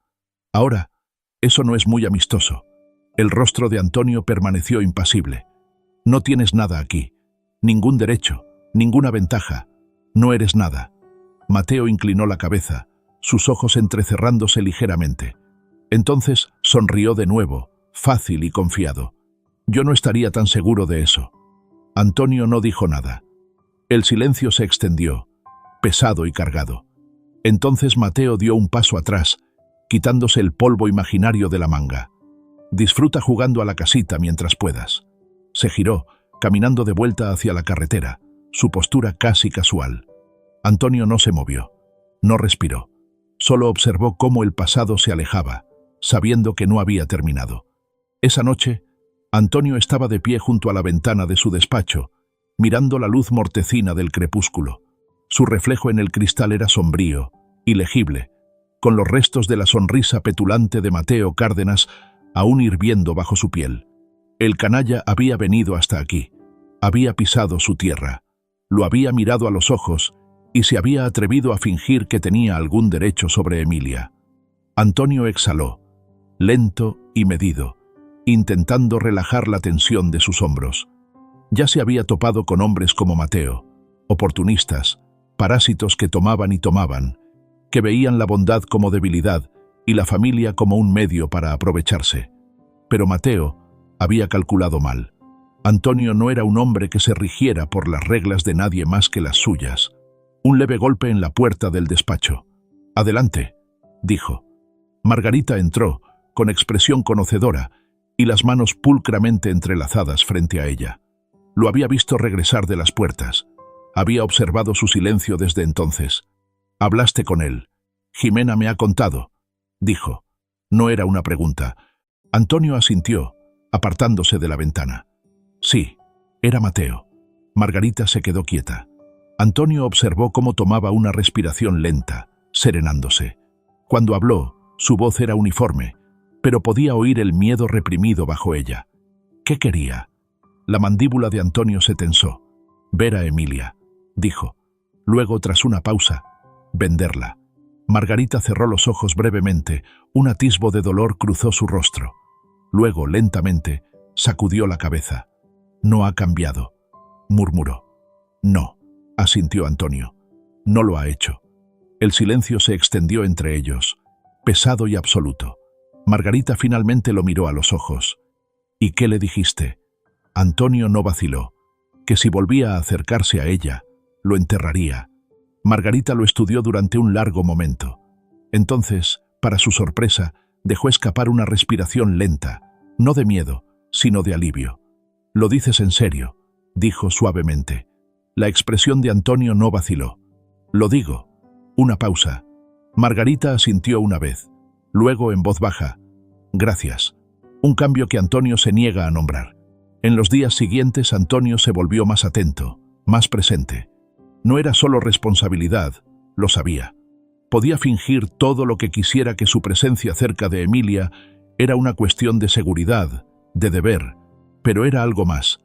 «Ahora, eso no es muy amistoso». El rostro de Antonio permaneció impasible. «No tienes nada aquí. Ningún derecho, ninguna ventaja. No eres nada». Mateo inclinó la cabeza, sus ojos entrecerrándose ligeramente. Entonces sonrió de nuevo, fácil y confiado. «Yo no estaría tan seguro de eso». Antonio no dijo nada. El silencio se extendió, pesado y cargado. Entonces Mateo dio un paso atrás, quitándose el polvo imaginario de la manga. «Disfruta jugando a la casita mientras puedas». Se giró, caminando de vuelta hacia la carretera, su postura casi casual. Antonio no se movió, no respiró. Solo observó cómo el pasado se alejaba, sabiendo que no había terminado. Esa noche, Antonio estaba de pie junto a la ventana de su despacho, mirando la luz mortecina del crepúsculo. Su reflejo en el cristal era sombrío, ilegible, con los restos de la sonrisa petulante de Mateo Cárdenas aún hirviendo bajo su piel. El canalla había venido hasta aquí, había pisado su tierra, lo había mirado a los ojos y se había atrevido a fingir que tenía algún derecho sobre Emilia. Antonio exhaló, lento y medido, intentando relajar la tensión de sus hombros. Ya se había topado con hombres como Mateo, oportunistas, parásitos que tomaban y tomaban, que veían la bondad como debilidad y la familia como un medio para aprovecharse. Pero Mateo había calculado mal. Antonio no era un hombre que se rigiera por las reglas de nadie más que las suyas. Un leve golpe en la puerta del despacho. «Adelante». dijo. Margarita entró, con expresión conocedora, y las manos pulcramente entrelazadas frente a ella. Lo había visto regresar de las puertas. Había observado su silencio desde entonces. «Hablaste con él. Jimena me ha contado», dijo. No era una pregunta. Antonio asintió, apartándose de la ventana. Sí, era Mateo. Margarita se quedó quieta. Antonio observó cómo tomaba una respiración lenta, serenándose. Cuando habló, su voz era uniforme, pero podía oír el miedo reprimido bajo ella. ¿Qué quería? La mandíbula de Antonio se tensó. «Ver a Emilia», dijo. Luego, tras una pausa, «venderla». Margarita cerró los ojos brevemente, un atisbo de dolor cruzó su rostro. Luego, lentamente, sacudió la cabeza. «No ha cambiado», murmuró. «No», asintió Antonio. «No lo ha hecho». El silencio se extendió entre ellos, pesado y absoluto. Margarita finalmente lo miró a los ojos. «¿Y qué le dijiste?» Antonio no vaciló, que si volvía a acercarse a ella, lo enterraría. Margarita lo estudió durante un largo momento. Entonces, para su sorpresa, dejó escapar una respiración lenta, no de miedo, sino de alivio. «¿Lo dices en serio?», dijo suavemente. La expresión de Antonio no vaciló. «Lo digo». Una pausa. Margarita asintió una vez. Luego, en voz baja, «Gracias». Un cambio que Antonio se niega a nombrar. En los días siguientes, Antonio se volvió más atento, más presente. No era solo responsabilidad, lo sabía. Podía fingir todo lo que quisiera que su presencia cerca de Emilia era una cuestión de seguridad, de deber, pero era algo más.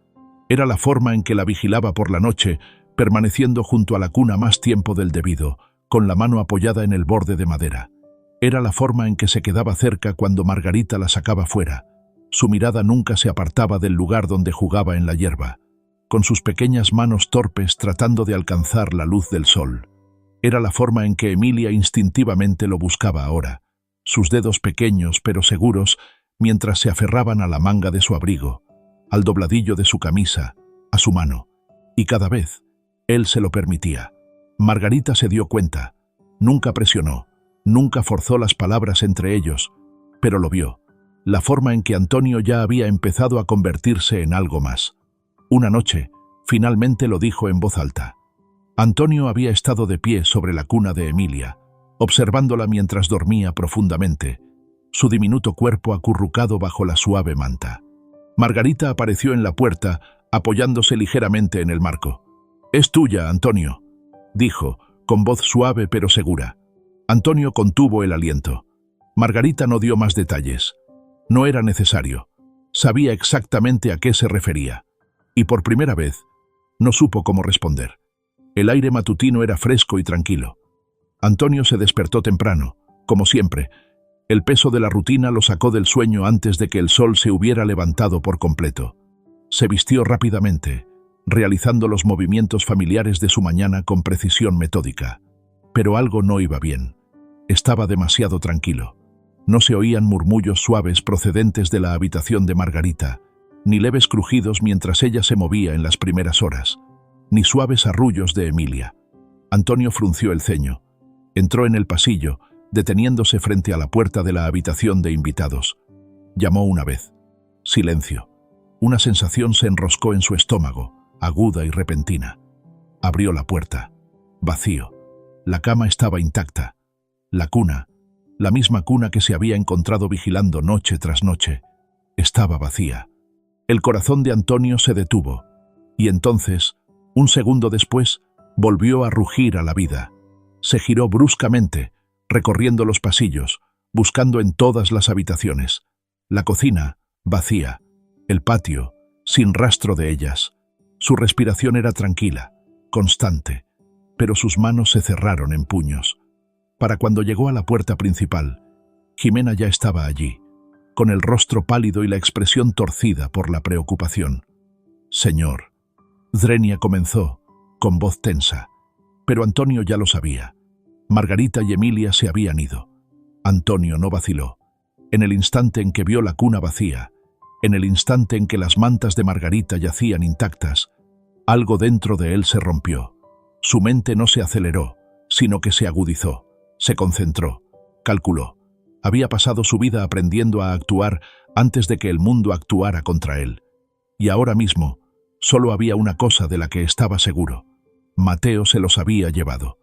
Era la forma en que la vigilaba por la noche, permaneciendo junto a la cuna más tiempo del debido, con la mano apoyada en el borde de madera. Era la forma en que se quedaba cerca cuando Margarita la sacaba fuera. Su mirada nunca se apartaba del lugar donde jugaba en la hierba, con sus pequeñas manos torpes tratando de alcanzar la luz del sol. Era la forma en que Emilia instintivamente lo buscaba ahora, sus dedos pequeños pero seguros, mientras se aferraban a la manga de su abrigo, al dobladillo de su camisa, a su mano. Y cada vez, él se lo permitía. Margarita se dio cuenta. Nunca presionó, nunca forzó las palabras entre ellos, pero lo vio. La forma en que Antonio ya había empezado a convertirse en algo más. Una noche, finalmente lo dijo en voz alta. Antonio había estado de pie sobre la cuna de Emilia, observándola mientras dormía profundamente, su diminuto cuerpo acurrucado bajo la suave manta. Margarita apareció en la puerta, apoyándose ligeramente en el marco. «Es tuya, Antonio», dijo, con voz suave pero segura. Antonio contuvo el aliento. Margarita no dio más detalles. No era necesario. Sabía exactamente a qué se refería. Y por primera vez, no supo cómo responder. El aire matutino era fresco y tranquilo. Antonio se despertó temprano, como siempre. El peso de la rutina lo sacó del sueño antes de que el sol se hubiera levantado por completo. Se vistió rápidamente, realizando los movimientos familiares de su mañana con precisión metódica. Pero algo no iba bien. Estaba demasiado tranquilo. No se oían murmullos suaves procedentes de la habitación de Margarita, ni leves crujidos mientras ella se movía en las primeras horas, ni suaves arrullos de Emilia. Antonio frunció el ceño. Entró en el pasillo, deteniéndose frente a la puerta de la habitación de invitados. Llamó una vez. Silencio. Una sensación se enroscó en su estómago, aguda y repentina. Abrió la puerta. Vacío. La cama estaba intacta. La cuna, la misma cuna que se había encontrado vigilando noche tras noche, estaba vacía. El corazón de Antonio se detuvo, y entonces, un segundo después, volvió a rugir a la vida. Se giró bruscamente, recorriendo los pasillos, buscando en todas las habitaciones. La cocina, vacía. El patio, sin rastro de ellas. Su respiración era tranquila, constante, pero sus manos se cerraron en puños. Para cuando llegó a la puerta principal, Jimena ya estaba allí, con el rostro pálido y la expresión torcida por la preocupación. «Señor», Drenia comenzó, con voz tensa, pero Antonio ya lo sabía. Margarita y Emilia se habían ido. Antonio no vaciló. En el instante en que vio la cuna vacía, en el instante en que las mantas de Margarita yacían intactas, algo dentro de él se rompió. Su mente no se aceleró, sino que se agudizó, se concentró, calculó. Había pasado su vida aprendiendo a actuar antes de que el mundo actuara contra él. Y ahora mismo, solo había una cosa de la que estaba seguro. Mateo se los había llevado.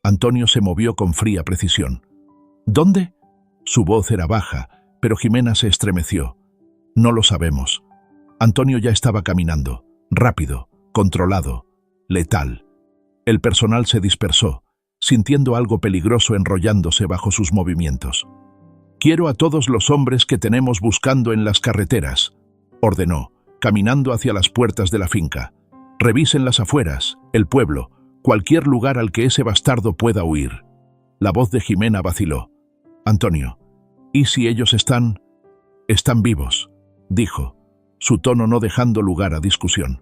Antonio se movió con fría precisión. ¿Dónde? Su voz era baja, pero Jimena se estremeció. No lo sabemos. Antonio ya estaba caminando, rápido, controlado, letal. El personal se dispersó, sintiendo algo peligroso enrollándose bajo sus movimientos. «Quiero a todos los hombres que tenemos buscando en las carreteras», ordenó, caminando hacia las puertas de la finca. «Revisen las afueras, el pueblo, cualquier lugar al que ese bastardo pueda huir». La voz de Jimena vaciló. «Antonio, ¿y si ellos están vivos?», dijo, su tono no dejando lugar a discusión.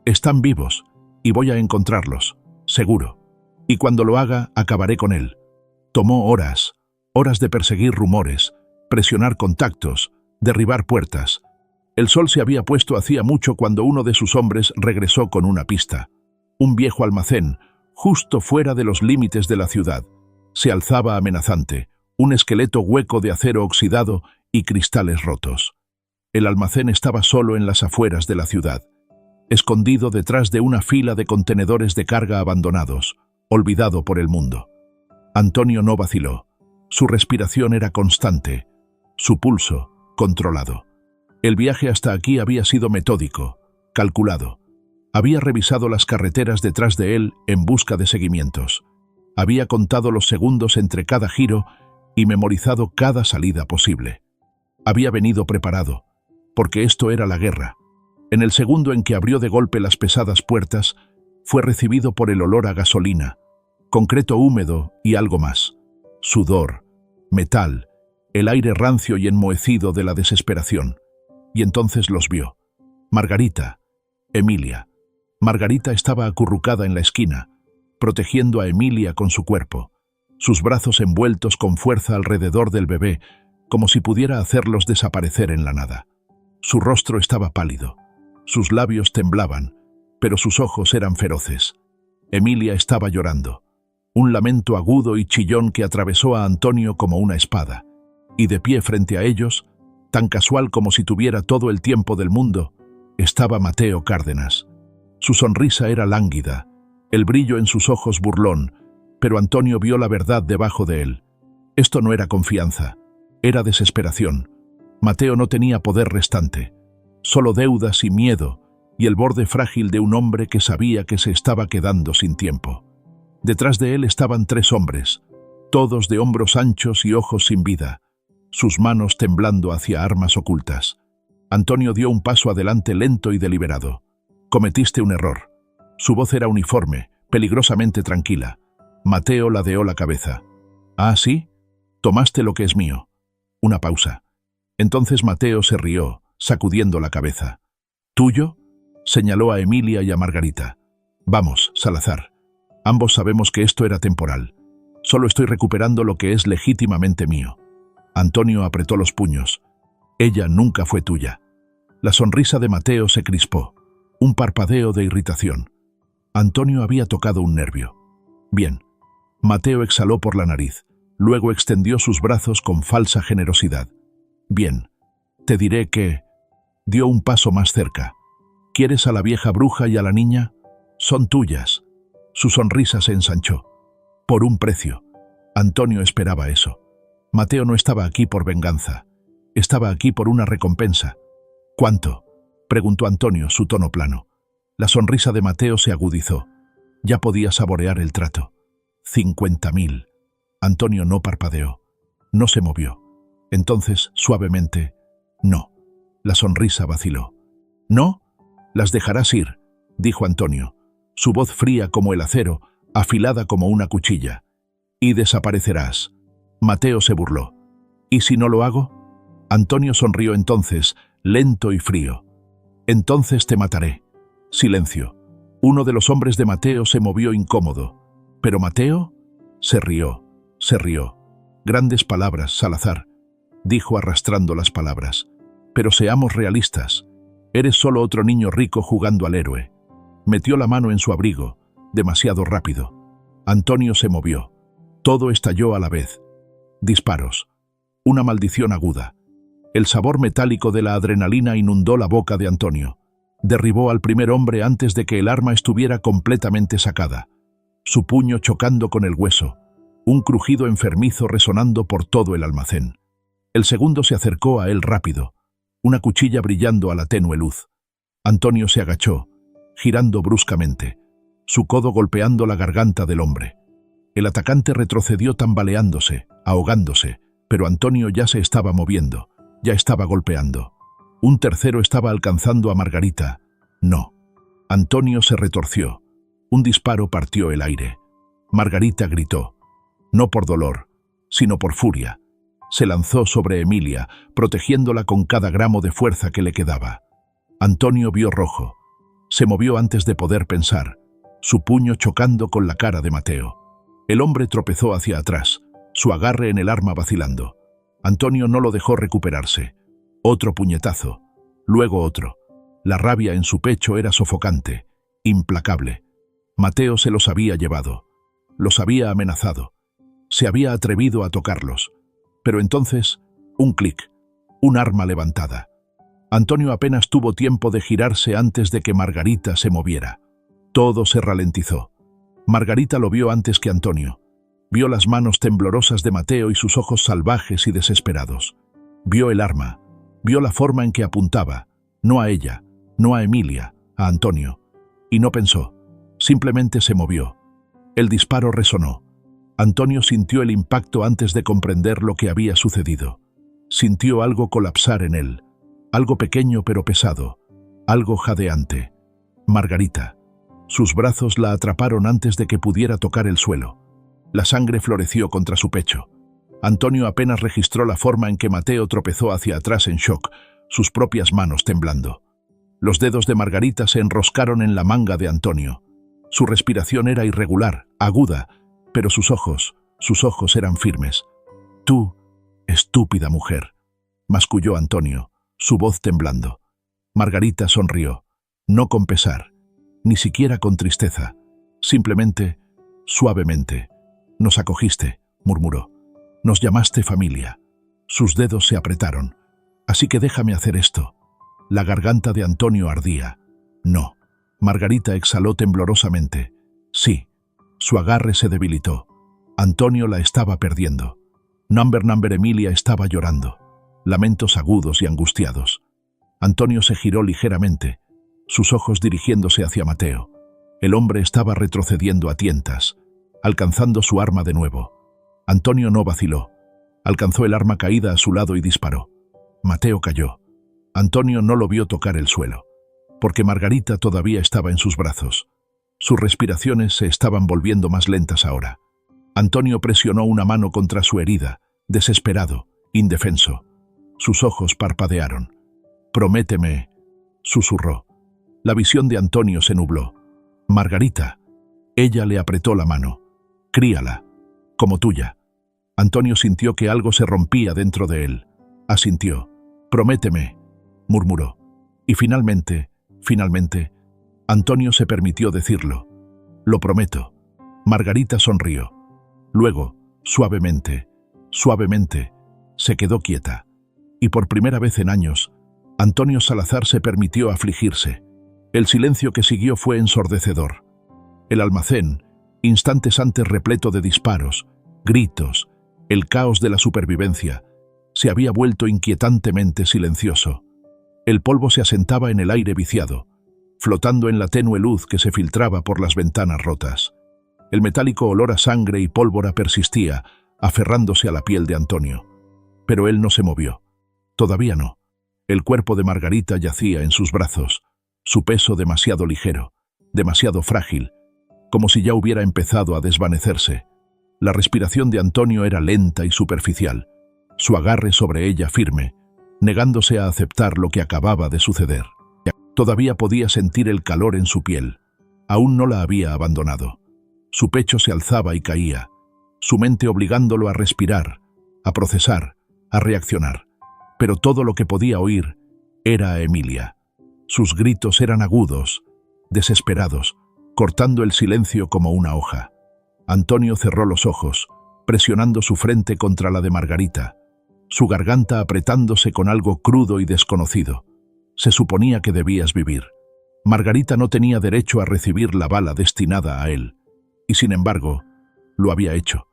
«Están vivos, y voy a encontrarlos, seguro. Y cuando lo haga, acabaré con él». Tomó horas de perseguir rumores, presionar contactos, derribar puertas. El sol se había puesto hacía mucho cuando uno de sus hombres regresó con una pista. Un viejo almacén, justo fuera de los límites de la ciudad. Se alzaba amenazante, un esqueleto hueco de acero oxidado y cristales rotos. El almacén estaba solo en las afueras de la ciudad, escondido detrás de una fila de contenedores de carga abandonados, olvidado por el mundo. Antonio no vaciló. Su respiración era constante, su pulso controlado. El viaje hasta aquí había sido metódico, calculado. Había revisado las carreteras detrás de él en busca de seguimientos. Había contado los segundos entre cada giro y memorizado cada salida posible. Había venido preparado, porque esto era la guerra. En el segundo en que abrió de golpe las pesadas puertas, fue recibido por el olor a gasolina, concreto húmedo y algo más. Sudor, metal, el aire rancio y enmohecido de la desesperación. Y entonces los vio. Margarita, Emilia. Margarita estaba acurrucada en la esquina, protegiendo a Emilia con su cuerpo, sus brazos envueltos con fuerza alrededor del bebé, como si pudiera hacerlos desaparecer en la nada. Su rostro estaba pálido, sus labios temblaban, pero sus ojos eran feroces. Emilia estaba llorando. Un lamento agudo y chillón que atravesó a Antonio como una espada, y de pie frente a ellos, tan casual como si tuviera todo el tiempo del mundo, estaba Mateo Cárdenas. Su sonrisa era lánguida, el brillo en sus ojos burlón, pero Antonio vio la verdad debajo de él. Esto no era confianza, era desesperación. Mateo no tenía poder restante, solo deudas y miedo, y el borde frágil de un hombre que sabía que se estaba quedando sin tiempo. Detrás de él estaban 3 hombres, todos de hombros anchos y ojos sin vida, sus manos temblando hacia armas ocultas. Antonio dio un paso adelante lento y deliberado. «Cometiste un error». Su voz era uniforme, peligrosamente tranquila. Mateo ladeó la cabeza. «¿Ah, sí? Tomaste lo que es mío». Una pausa. Entonces Mateo se rió, sacudiendo la cabeza. «¿Tuyo?», señaló a Emilia y a Margarita. «Vamos, Salazar. Ambos sabemos que esto era temporal. Solo estoy recuperando lo que es legítimamente mío». Antonio apretó los puños. «Ella nunca fue tuya». La sonrisa de Mateo se crispó, un parpadeo de irritación. Antonio había tocado un nervio. «Bien». Mateo exhaló por la nariz, luego extendió sus brazos con falsa generosidad. «Bien, te diré que...». Dio un paso más cerca. «¿Quieres a la vieja bruja y a la niña? Son tuyas». Su sonrisa se ensanchó. «Por un precio». Antonio esperaba eso. Mateo no estaba aquí por venganza. Estaba aquí por una recompensa. «¿Cuánto?», preguntó Antonio, su tono plano. La sonrisa de Mateo se agudizó. Ya podía saborear el trato. 50.000. Antonio no parpadeó. No se movió. Entonces, suavemente, «No». La sonrisa vaciló. «¿No? Las dejarás ir», dijo Antonio, su voz fría como el acero, afilada como una cuchilla. «Y desaparecerás». Mateo se burló. «¿Y si no lo hago?». Antonio sonrió entonces, lento y frío. «Entonces te mataré». Silencio. Uno de los hombres de Mateo se movió incómodo. «¿Pero Mateo?». Se rió. «Grandes palabras, Salazar», dijo arrastrando las palabras. «Pero seamos realistas. Eres solo otro niño rico jugando al héroe». Metió la mano en su abrigo, demasiado rápido. Antonio se movió. Todo estalló a la vez. Disparos. Una maldición aguda. El sabor metálico de la adrenalina inundó la boca de Antonio. Derribó al primer hombre antes de que el arma estuviera completamente sacada. Su puño chocando con el hueso. Un crujido enfermizo resonando por todo el almacén. El segundo se acercó a él rápido. Una cuchilla brillando a la tenue luz. Antonio se agachó, girando bruscamente, su codo golpeando la garganta del hombre. El atacante retrocedió tambaleándose, ahogándose, pero Antonio ya se estaba moviendo, ya estaba golpeando. Un tercero estaba alcanzando a Margarita. No. Antonio se retorció. Un disparo partió el aire. Margarita gritó, no por dolor, sino por furia. Se lanzó sobre Emilia, protegiéndola con cada gramo de fuerza que le quedaba. Antonio vio rojo. Se movió antes de poder pensar, su puño chocando con la cara de Mateo. El hombre tropezó hacia atrás, su agarre en el arma vacilando. Antonio no lo dejó recuperarse. Otro puñetazo, luego otro. La rabia en su pecho era sofocante, implacable. Mateo se los había llevado, los había amenazado, se había atrevido a tocarlos. Pero entonces, un clic, un arma levantada. Antonio apenas tuvo tiempo de girarse antes de que Margarita se moviera. Todo se ralentizó. Margarita lo vio antes que Antonio. Vio las manos temblorosas de Mateo y sus ojos salvajes y desesperados. Vio el arma, vio la forma en que apuntaba, no a ella, no a Emilia, a Antonio. Y no pensó, simplemente se movió. El disparo resonó. Antonio sintió el impacto antes de comprender lo que había sucedido. Sintió algo colapsar en él, algo pequeño pero pesado, algo jadeante. Margarita. Sus brazos la atraparon antes de que pudiera tocar el suelo. La sangre floreció contra su pecho. Antonio apenas registró la forma en que Mateo tropezó hacia atrás en shock, sus propias manos temblando. Los dedos de Margarita se enroscaron en la manga de Antonio. Su respiración era irregular, aguda, pero sus ojos eran firmes. Tú, estúpida mujer, masculló Antonio, su voz temblando. Margarita sonrió, no con pesar, ni siquiera con tristeza, simplemente, suavemente. Nos acogiste, murmuró. Nos llamaste familia. Sus dedos se apretaron. Así que déjame hacer esto. La garganta de Antonio ardía. No. Margarita exhaló temblorosamente. Sí. Su agarre se debilitó. Antonio la estaba perdiendo. Number Emilia estaba llorando. Lamentos agudos y angustiados. Antonio se giró ligeramente, sus ojos dirigiéndose hacia Mateo. El hombre estaba retrocediendo a tientas, alcanzando su arma de nuevo. Antonio no vaciló. Alcanzó el arma caída a su lado y disparó. Mateo cayó. Antonio no lo vio tocar el suelo, porque Margarita todavía estaba en sus brazos. Sus respiraciones se estaban volviendo más lentas ahora. Antonio presionó una mano contra su herida, desesperado, indefenso. Sus ojos parpadearon. «Prométeme», susurró. La visión de Antonio se nubló. «Margarita». Ella le apretó la mano. «Críala, como tuya». Antonio sintió que algo se rompía dentro de él. Asintió. «Prométeme», murmuró. Y finalmente, Antonio se permitió decirlo. «Lo prometo». Margarita sonrió. Luego, suavemente, se quedó quieta. Y por primera vez en años, Antonio Salazar se permitió afligirse. El silencio que siguió fue ensordecedor. El almacén, instantes antes repleto de disparos, gritos, el caos de la supervivencia, se había vuelto inquietantemente silencioso. El polvo se asentaba en el aire viciado, flotando en la tenue luz que se filtraba por las ventanas rotas. El metálico olor a sangre y pólvora persistía, aferrándose a la piel de Antonio. Pero él no se movió. Todavía no. El cuerpo de Margarita yacía en sus brazos, su peso demasiado ligero, demasiado frágil, como si ya hubiera empezado a desvanecerse. La respiración de Antonio era lenta y superficial, su agarre sobre ella firme, negándose a aceptar lo que acababa de suceder. Todavía podía sentir el calor en su piel. Aún no la había abandonado. Su pecho se alzaba y caía, su mente obligándolo a respirar, a procesar, a reaccionar. Pero todo lo que podía oír era a Emilia. Sus gritos eran agudos, desesperados, cortando el silencio como una hoja. Antonio cerró los ojos, presionando su frente contra la de Margarita, su garganta apretándose con algo crudo y desconocido. Se suponía que debías vivir. Margarita no tenía derecho a recibir la bala destinada a él, y sin embargo, lo había hecho,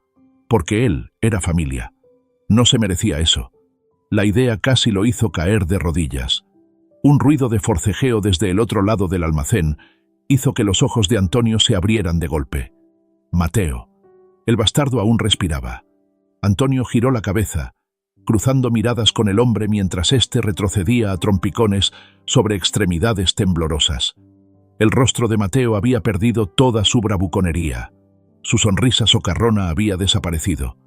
porque él era familia. No se merecía eso. La idea casi lo hizo caer de rodillas. Un ruido de forcejeo desde el otro lado del almacén hizo que los ojos de Antonio se abrieran de golpe. Mateo. El bastardo aún respiraba. Antonio giró la cabeza, cruzando miradas con el hombre mientras éste retrocedía a trompicones sobre extremidades temblorosas. El rostro de Mateo había perdido toda su bravuconería. Su sonrisa socarrona había desaparecido.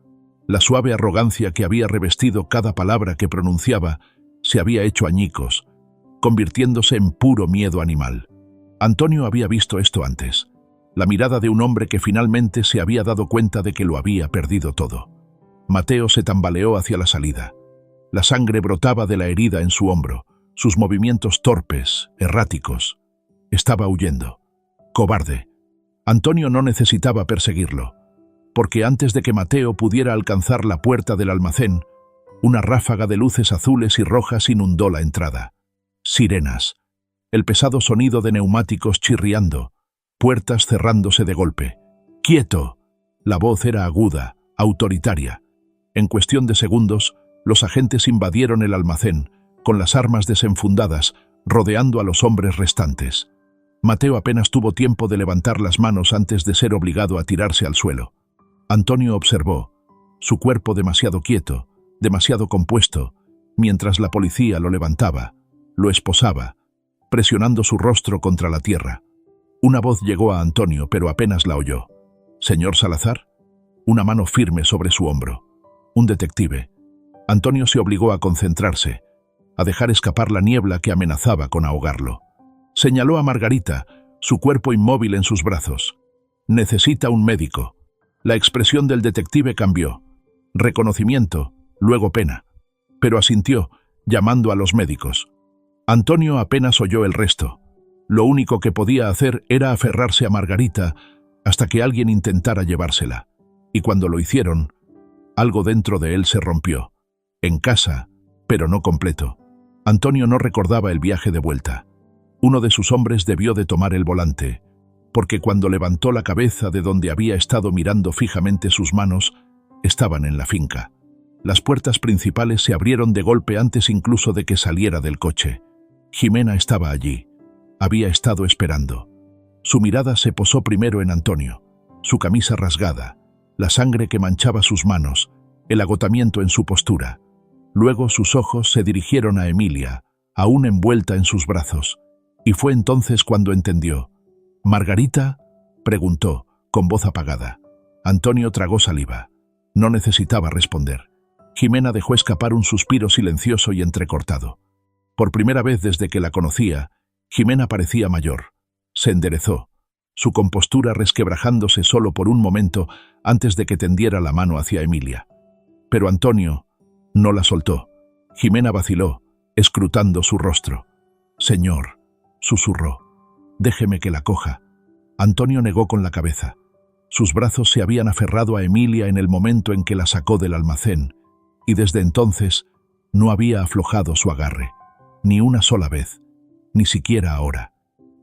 La suave arrogancia que había revestido cada palabra que pronunciaba se había hecho añicos, convirtiéndose en puro miedo animal. Antonio había visto esto antes. La mirada de un hombre que finalmente se había dado cuenta de que lo había perdido todo. Mateo se tambaleó hacia la salida. La sangre brotaba de la herida en su hombro, sus movimientos torpes, erráticos. Estaba huyendo. Cobarde. Antonio no necesitaba perseguirlo, porque antes de que Mateo pudiera alcanzar la puerta del almacén, una ráfaga de luces azules y rojas inundó la entrada. Sirenas. El pesado sonido de neumáticos chirriando, puertas cerrándose de golpe. ¡Quieto! La voz era aguda, autoritaria. En cuestión de segundos, los agentes invadieron el almacén, con las armas desenfundadas, rodeando a los hombres restantes. Mateo apenas tuvo tiempo de levantar las manos antes de ser obligado a tirarse al suelo. Antonio observó, su cuerpo demasiado quieto, demasiado compuesto, mientras la policía lo levantaba, lo esposaba, presionando su rostro contra la tierra. Una voz llegó a Antonio, pero apenas la oyó. «¿Señor Salazar?» Una mano firme sobre su hombro. Un detective. Antonio se obligó a concentrarse, a dejar escapar la niebla que amenazaba con ahogarlo. Señaló a Margarita, su cuerpo inmóvil en sus brazos. «Necesita un médico». La expresión del detective cambió. Reconocimiento, luego pena. Pero asintió, llamando a los médicos. Antonio apenas oyó el resto. Lo único que podía hacer era aferrarse a Margarita hasta que alguien intentara llevársela. Y cuando lo hicieron, algo dentro de él se rompió. En casa, pero no completo. Antonio no recordaba el viaje de vuelta. Uno de sus hombres debió de tomar el volante, porque cuando levantó la cabeza de donde había estado mirando fijamente sus manos, estaban en la finca. Las puertas principales se abrieron de golpe antes incluso de que saliera del coche. Jimena estaba allí. Había estado esperando. Su mirada se posó primero en Antonio, su camisa rasgada, la sangre que manchaba sus manos, el agotamiento en su postura. Luego sus ojos se dirigieron a Emilia, aún envuelta en sus brazos, y fue entonces cuando entendió. «¿Margarita?», preguntó, con voz apagada. Antonio tragó saliva. No necesitaba responder. Jimena dejó escapar un suspiro silencioso y entrecortado. Por primera vez desde que la conocía, Jimena parecía mayor. Se enderezó, su compostura resquebrajándose solo por un momento antes de que tendiera la mano hacia Emilia. Pero Antonio no la soltó. Jimena vaciló, escrutando su rostro. «Señor», susurró, «déjeme que la coja». Antonio negó con la cabeza. Sus brazos se habían aferrado a Emilia en el momento en que la sacó del almacén, y desde entonces no había aflojado su agarre. Ni una sola vez, ni siquiera ahora.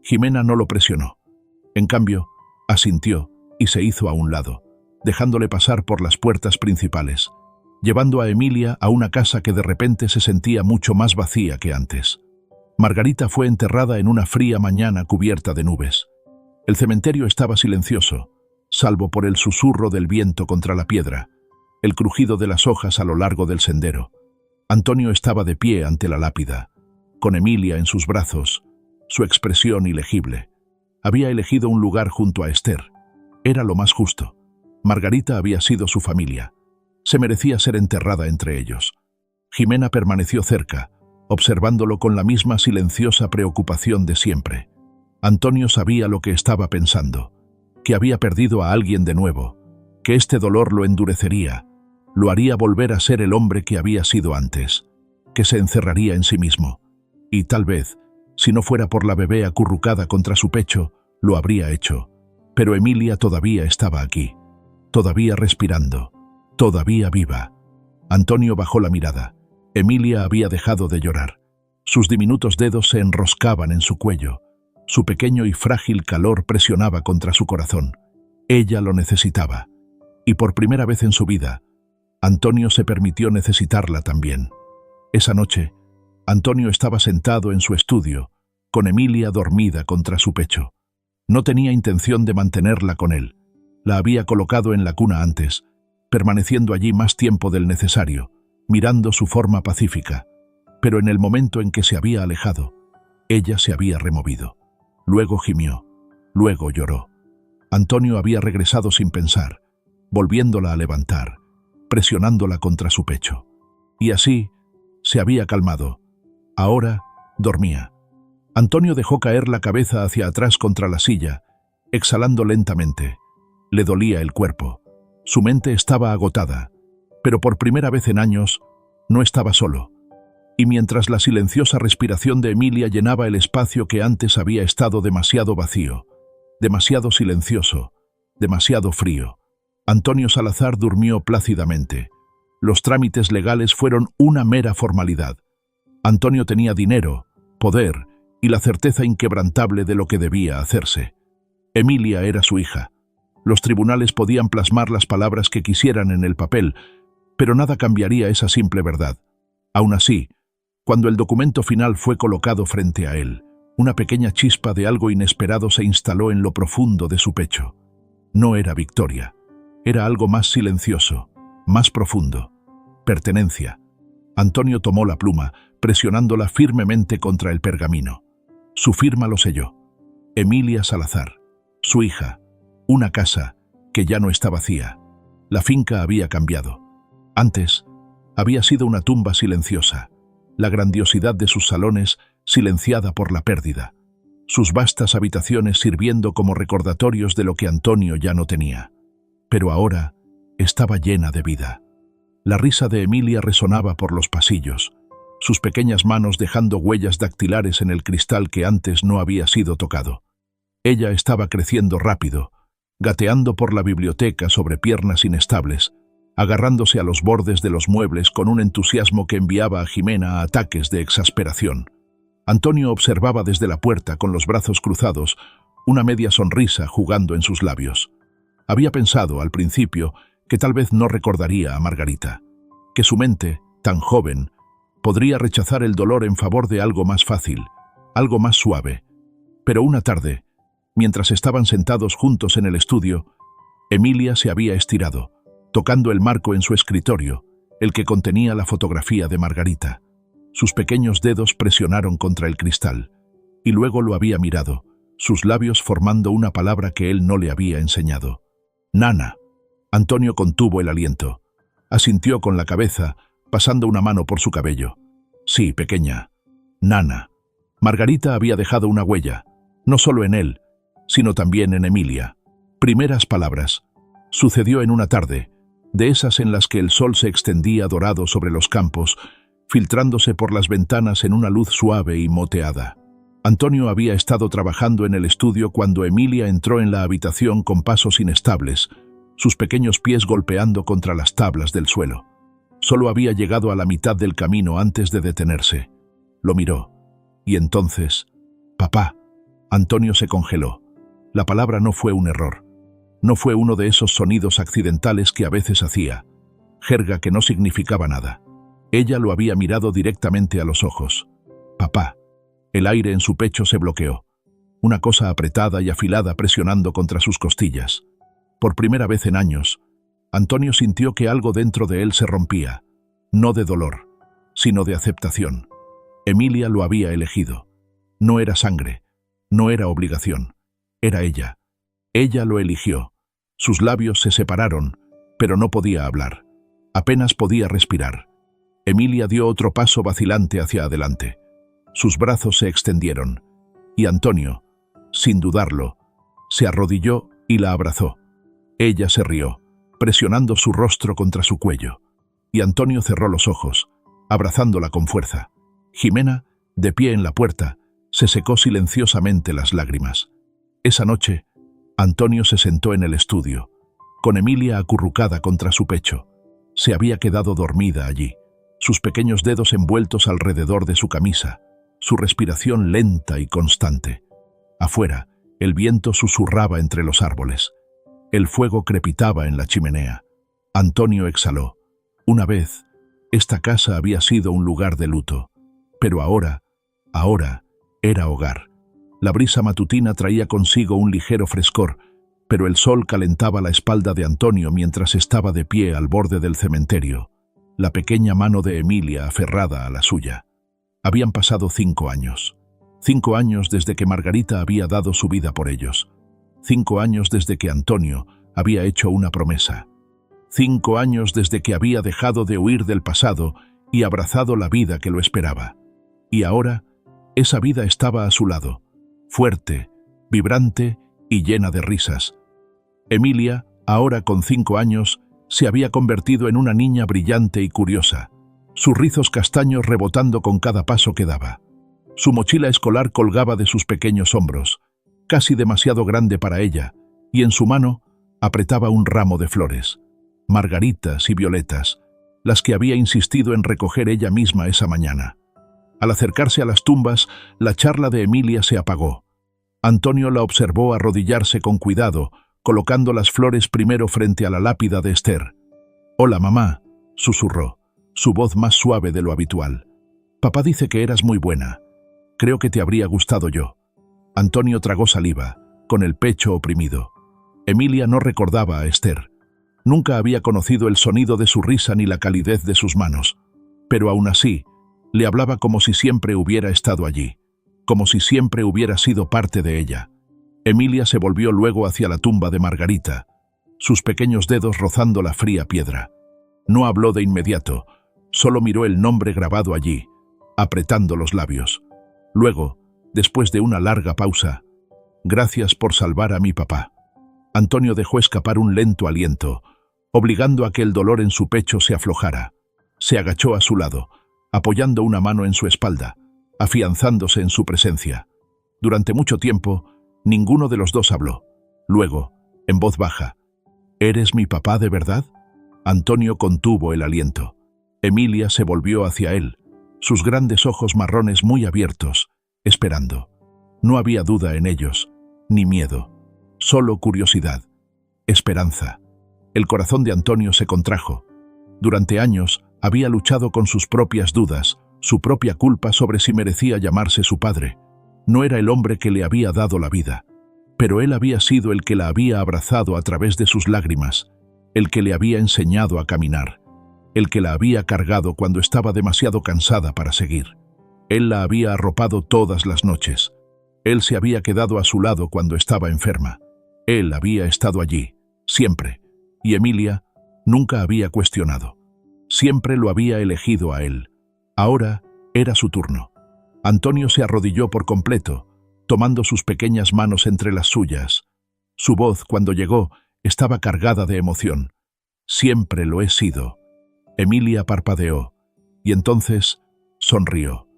Jimena no lo presionó. En cambio, asintió y se hizo a un lado, dejándole pasar por las puertas principales, llevando a Emilia a una casa que de repente se sentía mucho más vacía que antes. Margarita fue enterrada en una fría mañana cubierta de nubes. El cementerio estaba silencioso, salvo por el susurro del viento contra la piedra, el crujido de las hojas a lo largo del sendero. Antonio estaba de pie ante la lápida, con Emilia en sus brazos, su expresión ilegible. Había elegido un lugar junto a Esther. Era lo más justo. Margarita había sido su familia. Se merecía ser enterrada entre ellos. Jimena permaneció cerca, observándolo con la misma silenciosa preocupación de siempre. Antonio sabía lo que estaba pensando, que había perdido a alguien de nuevo, que este dolor lo endurecería, lo haría volver a ser el hombre que había sido antes, que se encerraría en sí mismo. Y tal vez, si no fuera por la bebé acurrucada contra su pecho, lo habría hecho. Pero Emilia todavía estaba aquí, todavía respirando, todavía viva. Antonio bajó la mirada. Emilia había dejado de llorar. Sus diminutos dedos se enroscaban en su cuello. Su pequeño y frágil calor presionaba contra su corazón. Ella lo necesitaba. Y por primera vez en su vida, Antonio se permitió necesitarla también. Esa noche, Antonio estaba sentado en su estudio, con Emilia dormida contra su pecho. No tenía intención de mantenerla con él. La había colocado en la cuna antes, permaneciendo allí más tiempo del necesario, mirando su forma pacífica. Pero en el momento en que se había alejado, ella se había removido. Luego gimió, luego lloró. Antonio había regresado sin pensar, volviéndola a levantar, presionándola contra su pecho. Y así, se había calmado. Ahora, dormía. Antonio dejó caer la cabeza hacia atrás contra la silla, exhalando lentamente. Le dolía el cuerpo. Su mente estaba agotada, pero por primera vez en años, no estaba solo. Y mientras la silenciosa respiración de Emilia llenaba el espacio que antes había estado demasiado vacío, demasiado silencioso, demasiado frío, Antonio Salazar durmió plácidamente. Los trámites legales fueron una mera formalidad. Antonio tenía dinero, poder y la certeza inquebrantable de lo que debía hacerse. Emilia era su hija. Los tribunales podían plasmar las palabras que quisieran en el papel, pero nada cambiaría esa simple verdad. Aún así, cuando el documento final fue colocado frente a él, una pequeña chispa de algo inesperado se instaló en lo profundo de su pecho. No era victoria, era algo más silencioso, más profundo. Pertenencia. Antonio tomó la pluma, presionándola firmemente contra el pergamino. Su firma lo selló. Emilia Salazar, su hija, una casa que ya no está vacía. La finca había cambiado. Antes, había sido una tumba silenciosa, la grandiosidad de sus salones silenciada por la pérdida, sus vastas habitaciones sirviendo como recordatorios de lo que Antonio ya no tenía. Pero ahora estaba llena de vida. La risa de Emilia resonaba por los pasillos, sus pequeñas manos dejando huellas dactilares en el cristal que antes no había sido tocado. Ella estaba creciendo rápido, gateando por la biblioteca sobre piernas inestables, agarrándose a los bordes de los muebles con un entusiasmo que enviaba a Jimena a ataques de exasperación. Antonio observaba desde la puerta con los brazos cruzados, una media sonrisa jugando en sus labios. Había pensado, al principio, que tal vez no recordaría a Margarita, que su mente, tan joven, podría rechazar el dolor en favor de algo más fácil, algo más suave. Pero una tarde, mientras estaban sentados juntos en el estudio, Emilia se había estirado, tocando el marco en su escritorio, el que contenía la fotografía de Margarita. Sus pequeños dedos presionaron contra el cristal, y luego lo había mirado, sus labios formando una palabra que él no le había enseñado. Nana. Antonio contuvo el aliento. Asintió con la cabeza, pasando una mano por su cabello. Sí, pequeña. Nana. Margarita había dejado una huella, no solo en él, sino también en Emilia. Primeras palabras. Sucedió en una tarde, de esas en las que el sol se extendía dorado sobre los campos, filtrándose por las ventanas en una luz suave y moteada. Antonio había estado trabajando en el estudio cuando Emilia entró en la habitación con pasos inestables, sus pequeños pies golpeando contra las tablas del suelo. Solo había llegado a la mitad del camino antes de detenerse. Lo miró. Y entonces, «Papá». Antonio se congeló. La palabra no fue un error. No fue uno de esos sonidos accidentales que a veces hacía, jerga que no significaba nada. Ella lo había mirado directamente a los ojos. «Papá». El aire en su pecho se bloqueó. Una cosa apretada y afilada presionando contra sus costillas. Por primera vez en años, Antonio sintió que algo dentro de él se rompía, no de dolor, sino de aceptación. Emilia lo había elegido. No era sangre, no era obligación, era ella. Ella lo eligió. Sus labios se separaron, pero no podía hablar. Apenas podía respirar. Emilia dio otro paso vacilante hacia adelante. Sus brazos se extendieron, y Antonio, sin dudarlo, se arrodilló y la abrazó. Ella se rió, presionando su rostro contra su cuello, y Antonio cerró los ojos, abrazándola con fuerza. Jimena, de pie en la puerta, se secó silenciosamente las lágrimas. Esa noche, Antonio se sentó en el estudio, con Emilia acurrucada contra su pecho. Se había quedado dormida allí, sus pequeños dedos envueltos alrededor de su camisa, su respiración lenta y constante. Afuera, el viento susurraba entre los árboles. El fuego crepitaba en la chimenea. Antonio exhaló. Una vez, esta casa había sido un lugar de luto, pero ahora era hogar. La brisa matutina traía consigo un ligero frescor, pero el sol calentaba la espalda de Antonio mientras estaba de pie al borde del cementerio, la pequeña mano de Emilia aferrada a la suya. Habían pasado 5 años. 5 años desde que Margarita había dado su vida por ellos. 5 años desde que Antonio había hecho una promesa. 5 años desde que había dejado de huir del pasado y abrazado la vida que lo esperaba. Y ahora, esa vida estaba a su lado, fuerte, vibrante y llena de risas. Emilia, ahora con 5 años, se había convertido en una niña brillante y curiosa, sus rizos castaños rebotando con cada paso que daba. Su mochila escolar colgaba de sus pequeños hombros, casi demasiado grande para ella, y en su mano apretaba un ramo de flores, margaritas y violetas, las que había insistido en recoger ella misma esa mañana. Al acercarse a las tumbas, la charla de Emilia se apagó. Antonio la observó arrodillarse con cuidado, colocando las flores primero frente a la lápida de Esther. «Hola, mamá», susurró, su voz más suave de lo habitual. «Papá dice que eras muy buena. Creo que te habría gustado yo». Antonio tragó saliva, con el pecho oprimido. Emilia no recordaba a Esther. Nunca había conocido el sonido de su risa ni la calidez de sus manos. Pero aún así, le hablaba como si siempre hubiera estado allí, como si siempre hubiera sido parte de ella. Emilia se volvió luego hacia la tumba de Margarita, sus pequeños dedos rozando la fría piedra. No habló de inmediato, solo miró el nombre grabado allí, apretando los labios. Luego, después de una larga pausa: «Gracias por salvar a mi papá». Antonio dejó escapar un lento aliento, obligando a que el dolor en su pecho se aflojara. Se agachó a su lado, apoyando una mano en su espalda, afianzándose en su presencia. Durante mucho tiempo, ninguno de los dos habló. Luego, en voz baja: «¿Eres mi papá de verdad?». Antonio contuvo el aliento. Emilia se volvió hacia él, sus grandes ojos marrones muy abiertos, esperando. No había duda en ellos, ni miedo, solo curiosidad, esperanza. El corazón de Antonio se contrajo. Durante años había luchado con sus propias dudas, su propia culpa sobre si merecía llamarse su padre. No era el hombre que le había dado la vida, pero él había sido el que la había abrazado a través de sus lágrimas, el que le había enseñado a caminar, el que la había cargado cuando estaba demasiado cansada para seguir. Él la había arropado todas las noches. Él se había quedado a su lado cuando estaba enferma. Él había estado allí, siempre, y Emilia nunca había cuestionado. Siempre lo había elegido a él. Ahora era su turno. Antonio se arrodilló por completo, tomando sus pequeñas manos entre las suyas. Su voz, cuando llegó, estaba cargada de emoción. «Siempre lo he sido». Emilia parpadeó, y entonces sonrió,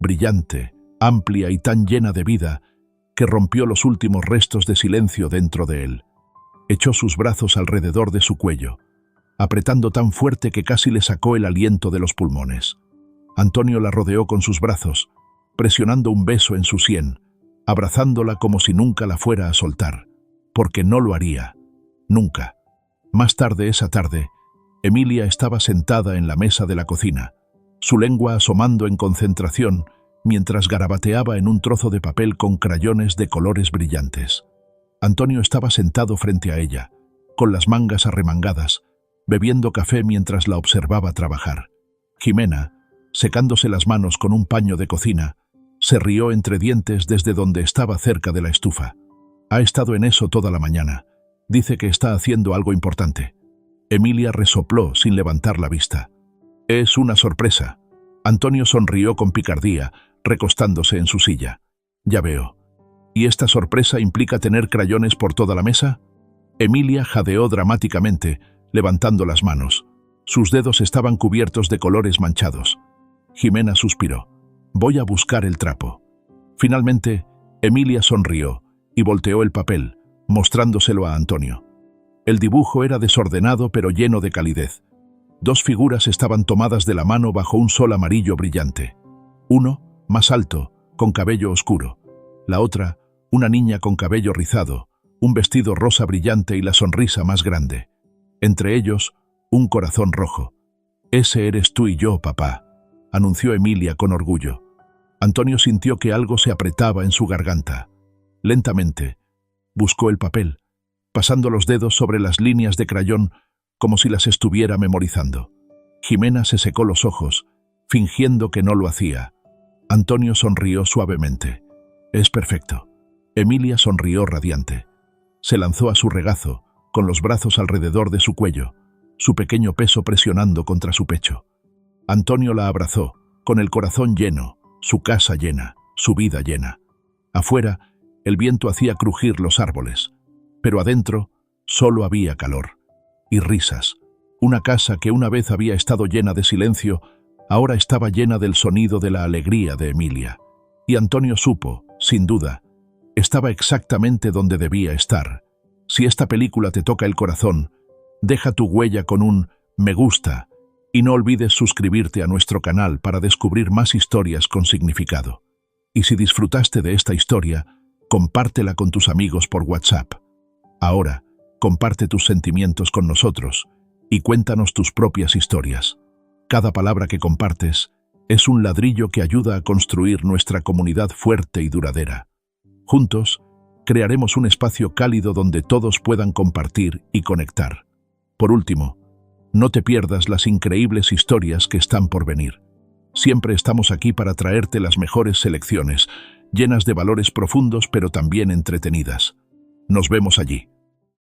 brillante, amplia y tan llena de vida, que rompió los últimos restos de silencio dentro de él. Echó sus brazos alrededor de su cuello, apretando tan fuerte que casi le sacó el aliento de los pulmones. Antonio la rodeó con sus brazos, presionando un beso en su sien, abrazándola como si nunca la fuera a soltar, porque no lo haría, nunca. Más tarde esa tarde, Emilia estaba sentada en la mesa de la cocina, su lengua asomando en concentración mientras garabateaba en un trozo de papel con crayones de colores brillantes. Antonio estaba sentado frente a ella, con las mangas arremangadas, bebiendo café mientras la observaba trabajar. Jimena, secándose las manos con un paño de cocina, se rió entre dientes desde donde estaba cerca de la estufa. «Ha estado en eso toda la mañana. Dice que está haciendo algo importante». Emilia resopló sin levantar la vista. «Es una sorpresa». Antonio sonrió con picardía, recostándose en su silla. «Ya veo. ¿Y esta sorpresa implica tener crayones por toda la mesa?». Emilia jadeó dramáticamente, levantando las manos. Sus dedos estaban cubiertos de colores manchados. Jimena suspiró. «Voy a buscar el trapo». Finalmente, Emilia sonrió y volteó el papel, mostrándoselo a Antonio. El dibujo era desordenado pero lleno de calidez. Dos figuras estaban tomadas de la mano bajo un sol amarillo brillante. Uno, más alto, con cabello oscuro. La otra, una niña con cabello rizado, un vestido rosa brillante y la sonrisa más grande. Entre ellos, un corazón rojo. «Ese eres tú y yo, papá», anunció Emilia con orgullo. Antonio sintió que algo se apretaba en su garganta. Lentamente, buscó el papel, pasando los dedos sobre las líneas de crayón como si las estuviera memorizando. Jimena se secó los ojos, fingiendo que no lo hacía. Antonio sonrió suavemente. «Es perfecto». Emilia sonrió radiante. Se lanzó a su regazo, con los brazos alrededor de su cuello, su pequeño peso presionando contra su pecho. Antonio la abrazó, con el corazón lleno, su casa llena, su vida llena. Afuera, el viento hacía crujir los árboles, pero adentro solo había calor y risas. Una casa que una vez había estado llena de silencio, ahora estaba llena del sonido de la alegría de Emilia. Y Antonio supo, sin duda, estaba exactamente donde debía estar. Si esta película te toca el corazón, deja tu huella con un me gusta y no olvides suscribirte a nuestro canal para descubrir más historias con significado. Y si disfrutaste de esta historia, compártela con tus amigos por WhatsApp. Ahora, comparte tus sentimientos con nosotros y cuéntanos tus propias historias. Cada palabra que compartes es un ladrillo que ayuda a construir nuestra comunidad fuerte y duradera. Juntos, crearemos un espacio cálido donde todos puedan compartir y conectar. Por último, no te pierdas las increíbles historias que están por venir. Siempre estamos aquí para traerte las mejores selecciones, llenas de valores profundos pero también entretenidas. Nos vemos allí.